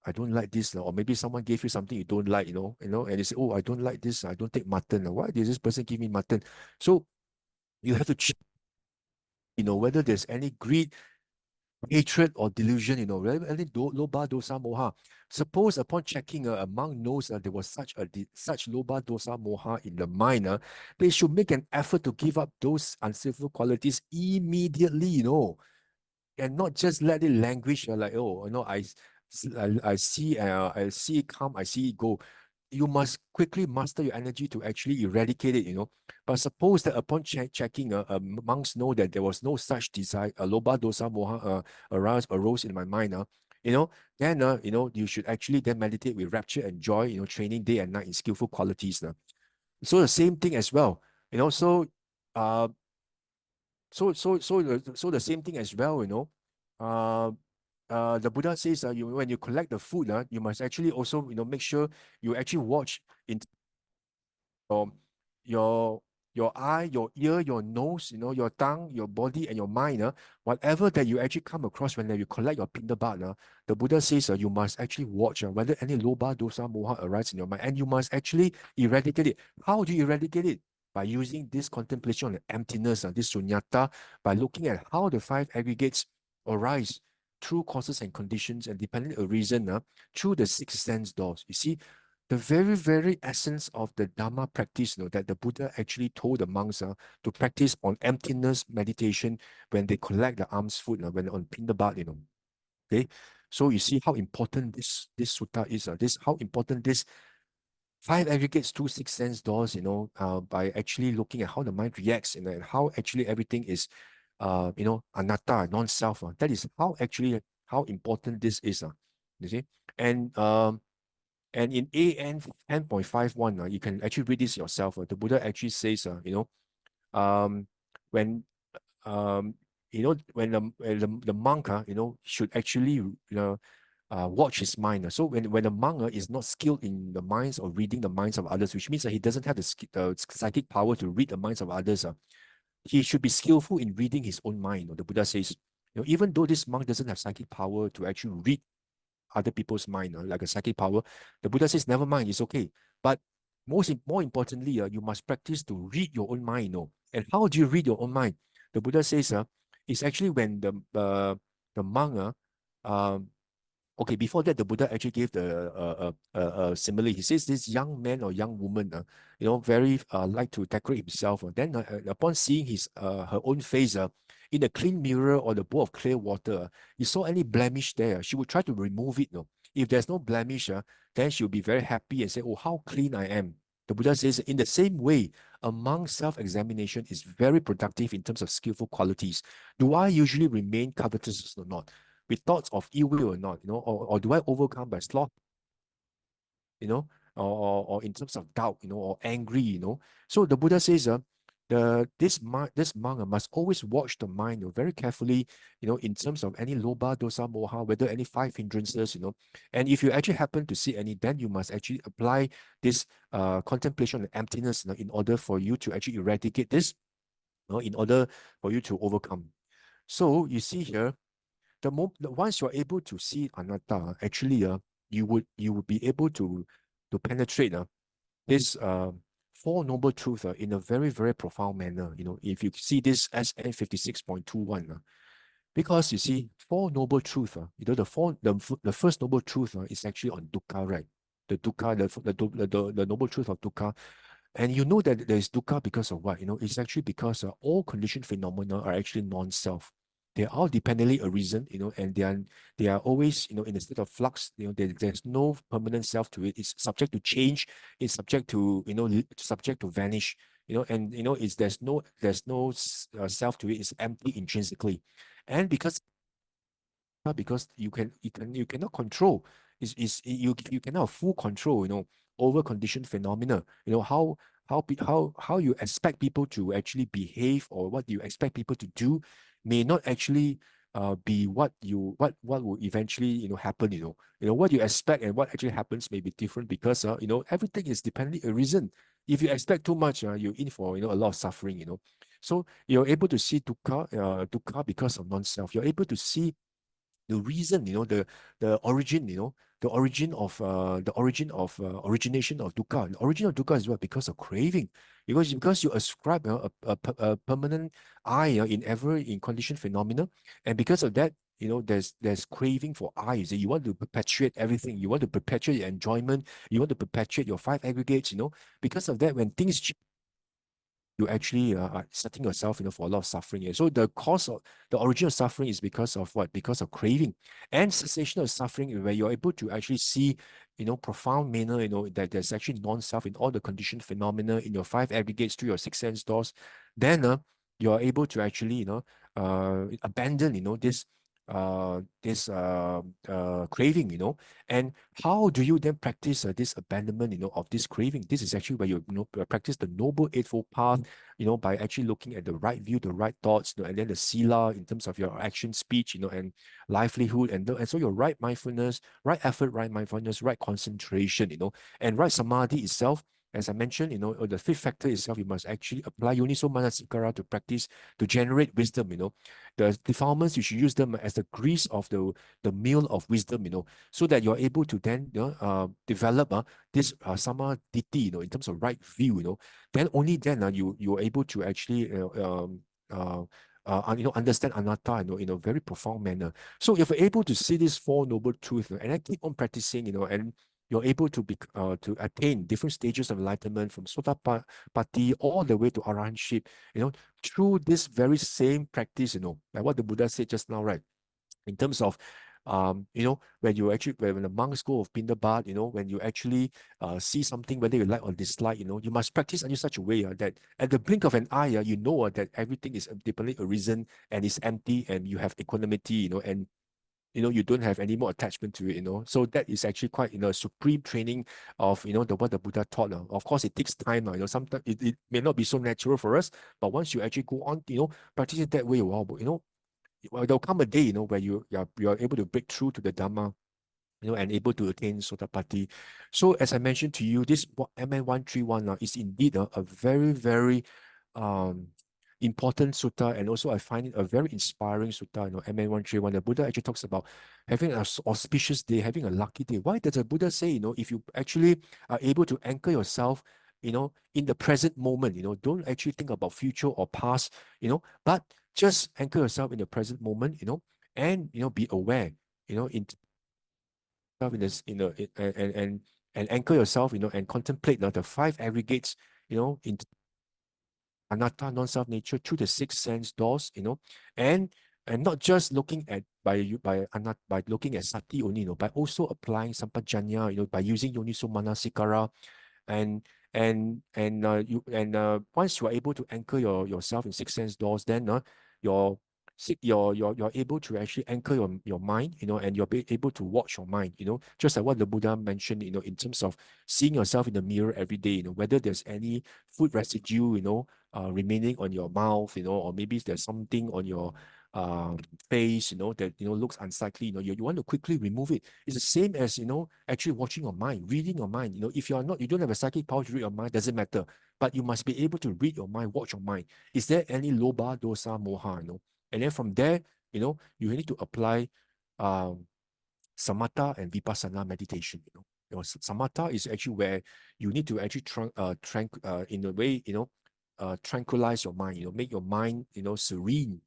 I don't like this, or maybe someone gave you something you don't like, and you say, oh, I don't like this, I don't take mutton. Why did this person give me mutton? So you have to check, whether there's any greed, hatred, or delusion, whether any loba, dosa, moha. Suppose upon checking, a monk knows that there was such loba, dosa, moha in the mind, they should make an effort to give up those unskillful qualities immediately, and not just let it languish, like, oh, I see it come, I see it go. You must quickly master your energy to actually eradicate it, But suppose that upon checking, monks know that there was no such desire, loba, dosa, moha arose in my mind, then you should actually then meditate with rapture and joy, training day and night in skillful qualities. So the same thing as well, uh, so the same thing as well, Uh, the Buddha says when you collect the food, you must actually also make sure you actually watch in your your your eye, your ear, your nose, your tongue, your body, and your mind, whatever that you actually come across when you collect your pindabat, the Buddha says you must actually watch whether any loba, dosa, moha arises in your mind, and you must actually eradicate it. How do you eradicate it? By using this contemplation on the emptiness, this sunyata, by looking at how the five aggregates arise through causes and conditions, and depending on a reason, through the six sense doors. You see, the very, very essence of the Dhamma practice, that the Buddha actually told the monks to practice on emptiness meditation when they collect the alms food, when on Pindabat, Okay. So you see how important this sutta is, this how important this five aggregates through six sense doors, by actually looking at how the mind reacts, and how actually everything is anatta, non-self. That is how important this is. You see? And and in AN 10.51, you can actually read this yourself. The Buddha actually says, um, when when the monk, should actually watch his mind. So when the monk is not skilled in the minds or reading the minds of others, which means that he doesn't have the psychic power to read the minds of others, he should be skillful in reading his own mind. The Buddha says, even though this monk doesn't have psychic power to actually read other people's mind, like a psychic power, the Buddha says, never mind, it's okay. But more importantly, you must practice to read your own mind. And how do you read your own mind? The Buddha says, it's actually when the monk, um, okay, before that, the Buddha actually gave the simile. He says this young man or young woman, very like to decorate himself. Then upon seeing her own face in a clean mirror or the bowl of clear water, you saw any blemish there, she would try to remove it. No, if there's no blemish, then she'll be very happy and say, "Oh, how clean I am." The Buddha says, in the same way, among self-examination is very productive in terms of skillful qualities. Do I usually remain covetous or not? With thoughts of ill will or not, or do I overcome by sloth, or in terms of doubt, or angry, So the Buddha says, this monk must always watch the mind, very carefully, in terms of any loba, dosa, moha, whether any five hindrances, and if you actually happen to see any, then you must actually apply this contemplation and emptiness, in order for you to actually eradicate this, in order for you to overcome. So you see here, once you're able to see anatta, actually, you would be able to penetrate this Four Noble Truths in a very, very profound manner. If you see this SN 56.21, because you see, Four Noble Truths, the first Noble Truth is actually on dukkha, right? The dukkha, the Noble Truth of dukkha. And you know that there is dukkha because of what? It's actually because all conditioned phenomena are actually non-self. They are all dependently arisen, and they are always, in a state of flux. There's no permanent self to it. It's subject to change. It's subject to, subject to vanish. And there's no self to it. It's empty intrinsically, and because you cannot control, you cannot have full control, over conditioned phenomena. How you expect people to actually behave, or what you expect people to do, may not actually be what will eventually happen. What you expect and what actually happens may be different, because everything is dependently arisen. If you expect too much, you're in for a lot of suffering. So you're able to see dukkha because of non-self. You're able to see the reason, the origin, origination of dukkha. The origin of dukkha is what? Because of craving. Because you ascribe a permanent I in conditioned phenomena, and because of that, there's craving for I. You want to perpetuate everything. You want to perpetuate your enjoyment. You want to perpetuate your five aggregates. Because of that, when things you actually are setting yourself, for a lot of suffering. So the cause of the origin of suffering is because of what? Because of craving. And cessation of suffering, where you're able to actually see, profound manner, that there's actually non-self in all the conditioned phenomena in your five aggregates to your six sense doors, then you're able to actually, abandon, this craving, and how do you then practice this abandonment, of this craving? This is actually where you, practice the Noble Eightfold Path, by actually looking at the right view, the right thoughts, and then the sila in terms of your action, speech, and livelihood, and so your right mindfulness, right effort, right mindfulness, right concentration, and right samadhi itself, as I mentioned, the fifth factor itself, you must actually apply Yoniso Manasikara to practice to generate wisdom. The defilements, you should use them as the grease of the meal of wisdom. So that you're able to then develop this samadhi, in terms of right view. Then only then you're able to actually understand anatta, in a very profound manner. So if you're able to see these four noble truths, and then keep on practicing, and you're able to to attain different stages of enlightenment from Sotapatti all the way to Arahantship, through this very same practice, like what the Buddha said just now, right? In terms of when the monks go of Pindabat, when you actually see something, whether you like or dislike, you must practice in such a way that at the blink of an eye, that everything is dependently arisen and is empty, and you have equanimity, and you don't have any more attachment to it. So that is actually quite, supreme training of, what the Buddha taught. Of course, it takes time. Sometimes it may not be so natural for us, but once you actually go on, practice it that way, wow, there'll come a day, where you're able to break through to the Dhamma, and able to attain Sotapatti. So as I mentioned to you, this MN 131 is indeed a very, very um, important sutta, and also I find it a very inspiring sutta. MN 131, the Buddha actually talks about having an auspicious day, having a lucky day. Why does the Buddha say, if you actually are able to anchor yourself, in the present moment, don't actually think about future or past, but just anchor yourself in the present moment, and be aware, in this, and anchor yourself, and contemplate the five aggregates, in anatta, non-self nature, through the six sense doors, and not just looking at by looking at sati only, but also applying sampajanya, by using yoniso manasikara, and once you are able to anchor yourself in six sense doors, then you're you're able to actually anchor your mind, and you're able to watch your mind, just like what the Buddha mentioned, in terms of seeing yourself in the mirror every day, whether there's any food residue, remaining on your mouth, or maybe there's something on your face, that looks unsightly, you want to quickly remove it. It's the same as actually watching your mind, reading your mind. If you don't have a psychic power to read your mind, doesn't matter. But you must be able to read your mind, watch your mind. Is there any loba, dosa, moha? And then from there, you need to apply samatha and vipassana meditation. Samatha is actually where you need to actually in a way, tranquilize your mind, make your mind, serene,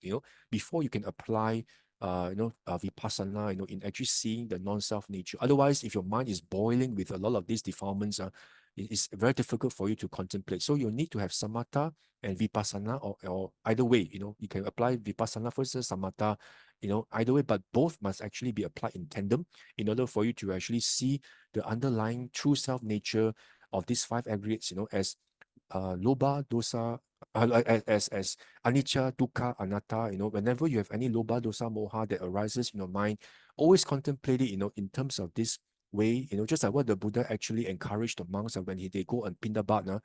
before you can apply, vipassana, in actually seeing the non-self nature. Otherwise, if your mind is boiling with a lot of these defilements, it's very difficult for you to contemplate. So you need to have samatha and vipassana, or either way, you can apply vipassana first, samatha, either way, but both must actually be applied in tandem in order for you to actually see the underlying true self nature of these five aggregates, as loba, dosa, as anicca, dukkha, anatta, whenever you have any loba, dosa, moha that arises in your mind, always contemplate it, in terms of this way, just like what the Buddha actually encouraged the monks when they go on Pindabat,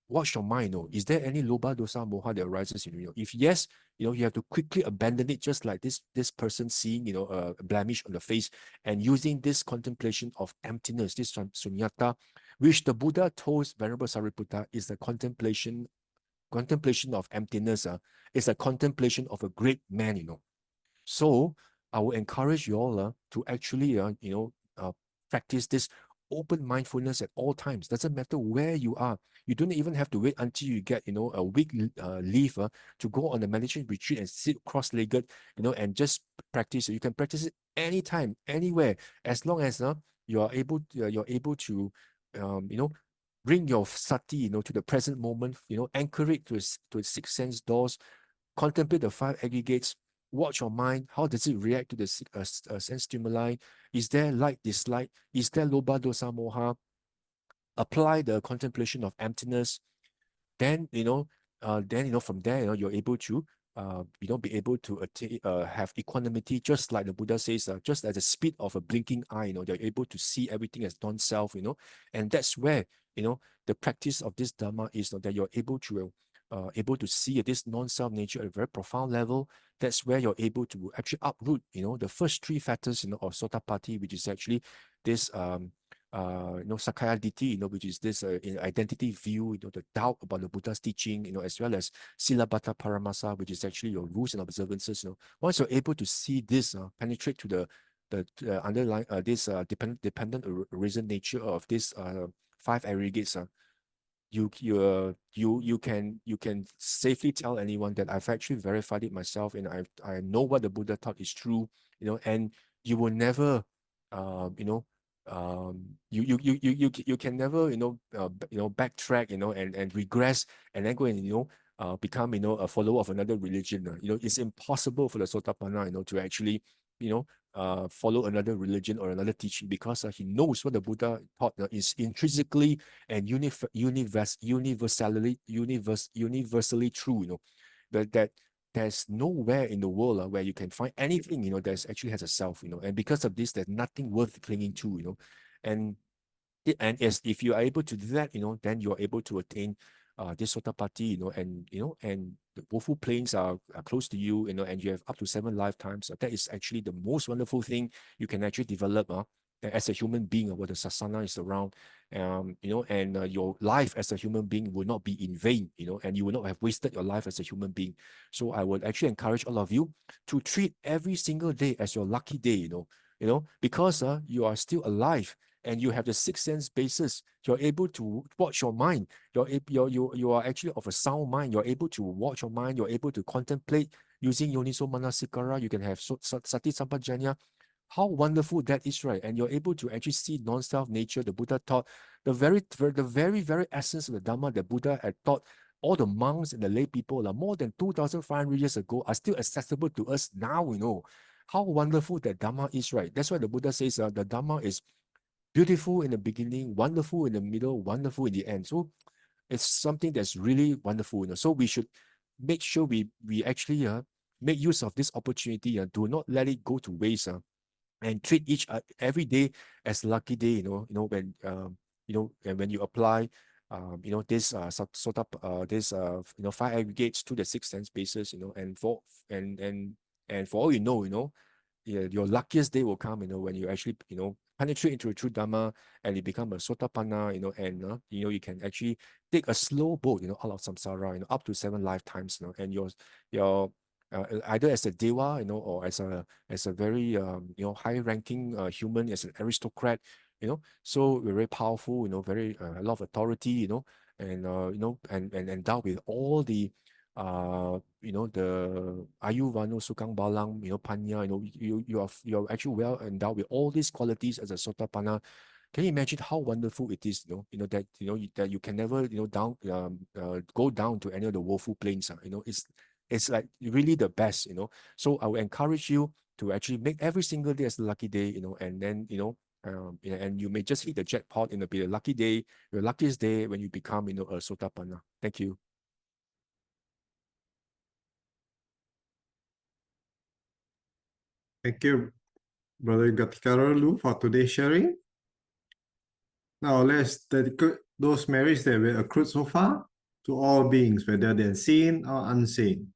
watch your mind, is there any loba, dosa, moha that arises in you? If yes, you have to quickly abandon it, just like this person seeing, a blemish on the face, and using this contemplation of emptiness, this sunyata, which the Buddha told Venerable Sariputta is the contemplation of emptiness, is a contemplation of a great man, So I will encourage you all to actually, practice this open mindfulness at all times. Doesn't matter where you are. You don't even have to wait until you get, a week leave to go on a meditation retreat and sit cross-legged, and just practice. You can practice it anytime, anywhere, as long as you're able to, bring your sati, to the present moment, anchor it to its six sense doors, contemplate the five aggregates, watch your mind. How does it react to the sense stimuli? Is there like, dislike? Is there loba, dosa, moha? Apply the contemplation of emptiness. Then, from there, you're able to, be able to attain, have equanimity, just like the Buddha says, just at the speed of a blinking eye, they're able to see everything as non-self, and that's where, the practice of this Dhamma is that you're able to see this non-self nature at a very profound level. That's where you're able to actually uproot, the first three factors, of Sotapatti, which is actually this Sakaya Ditti, which is this identity view, the doubt about the Buddha's teaching, as well as Silabata Paramasa, which is actually your rules and observances. Once you're able to see this penetrate to the underlying this dependent arisen nature of this five aggregates, you can safely tell anyone that I've actually verified it myself, and I know what the Buddha taught is true, and you will never, you can never, backtrack, and regress, and then go and become, a follower of another religion. It's impossible for the Sotapanna, to actually, follow another religion or another teaching, because he knows what the Buddha taught is intrinsically and universally true. That there's nowhere in the world where you can find anything that actually has a self, and because of this, there's nothing worth clinging to. And as if you are able to do that, then you are able to attain this Sotapatti, and the woeful planes are close to you, and you have up to 7 lifetimes. That is actually the most wonderful thing you can actually develop as a human being, where the sasana is around, and your life as a human being will not be in vain, and you will not have wasted your life as a human being. So I would actually encourage all of you to treat every single day as your lucky day, because you are still alive, and you have the sixth sense basis. You're able to watch your mind. You are actually of a sound mind. You're able to watch your mind. You're able to contemplate using Yoniso Manasikara. You can have Sati Sampajanya. How wonderful that is, right? And you're able to actually see non-self nature. The Buddha taught the very, very essence of the Dhamma that Buddha had taught all the monks and the lay people more than 2,500 years ago are still accessible to us now. How wonderful that Dhamma is, right? That's why the Buddha says the Dhamma is beautiful in the beginning, wonderful in the middle, wonderful in the end. So it's something that's really wonderful. So we should make sure we actually make use of this opportunity. Do not let it go to waste. And treat every day as lucky day. When and when you apply this this 5 aggregates to the 6 sense basis, and for all your luckiest day will come, when you actually, penetrate into a true Dhamma, and you become a Sotapanna, and you can actually take a slow boat, out of samsara, up to 7 lifetimes, and your either as a deva, or as a very high-ranking human, as an aristocrat, so we're very powerful, very a lot of authority, and and endowed with all the the Ayu Vanu Sukang Balang, Panya, you're actually well endowed with all these qualities as a Sotapanna. Can you imagine how wonderful it is, that you can never, go down to any of the woeful plains. It's like really the best. So I will encourage you to actually make every single day as a lucky day, and then, and you may just hit the jackpot, be a lucky day, your luckiest day when you become, a Sotapanna. Thank you. Thank you, Brother Ghatikara Loo, for today's sharing. Now let's dedicate those merits that were accrued so far to all beings, whether they're seen or unseen.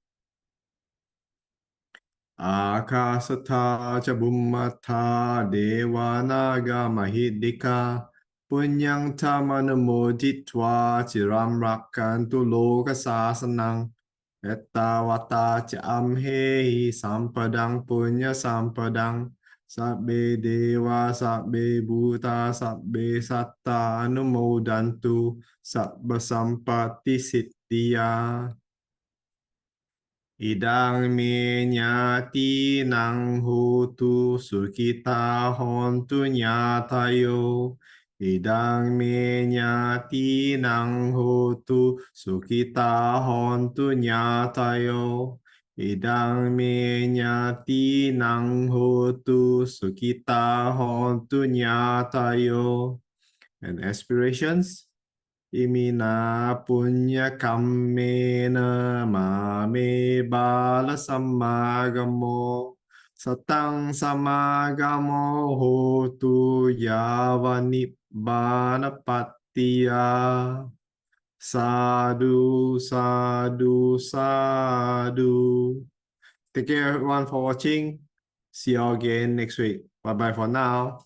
Akasata cha bummata devanaga mahidika punyang tamanamoditva chiram rakantu loka sasanang ettavata cha amhehi sampadang punya sampadang sabbe deva sabbe bhuta sabbe satta anumodantu sabba sampatti siddhya. Idang me nyati nang hotu sukita hontu nyatayo. Idang me nyati nang hotu sukita hontu nyatayo. Idang me nyati nang hotu sukita hontu nyatayo. And aspirations? Imina punya kammena mame bala samagamo satang samagamo hotu yavani bana patiya. Sadhu, sadhu, sadhu. Thank you everyone for watching. See you all again next week. Bye bye for now.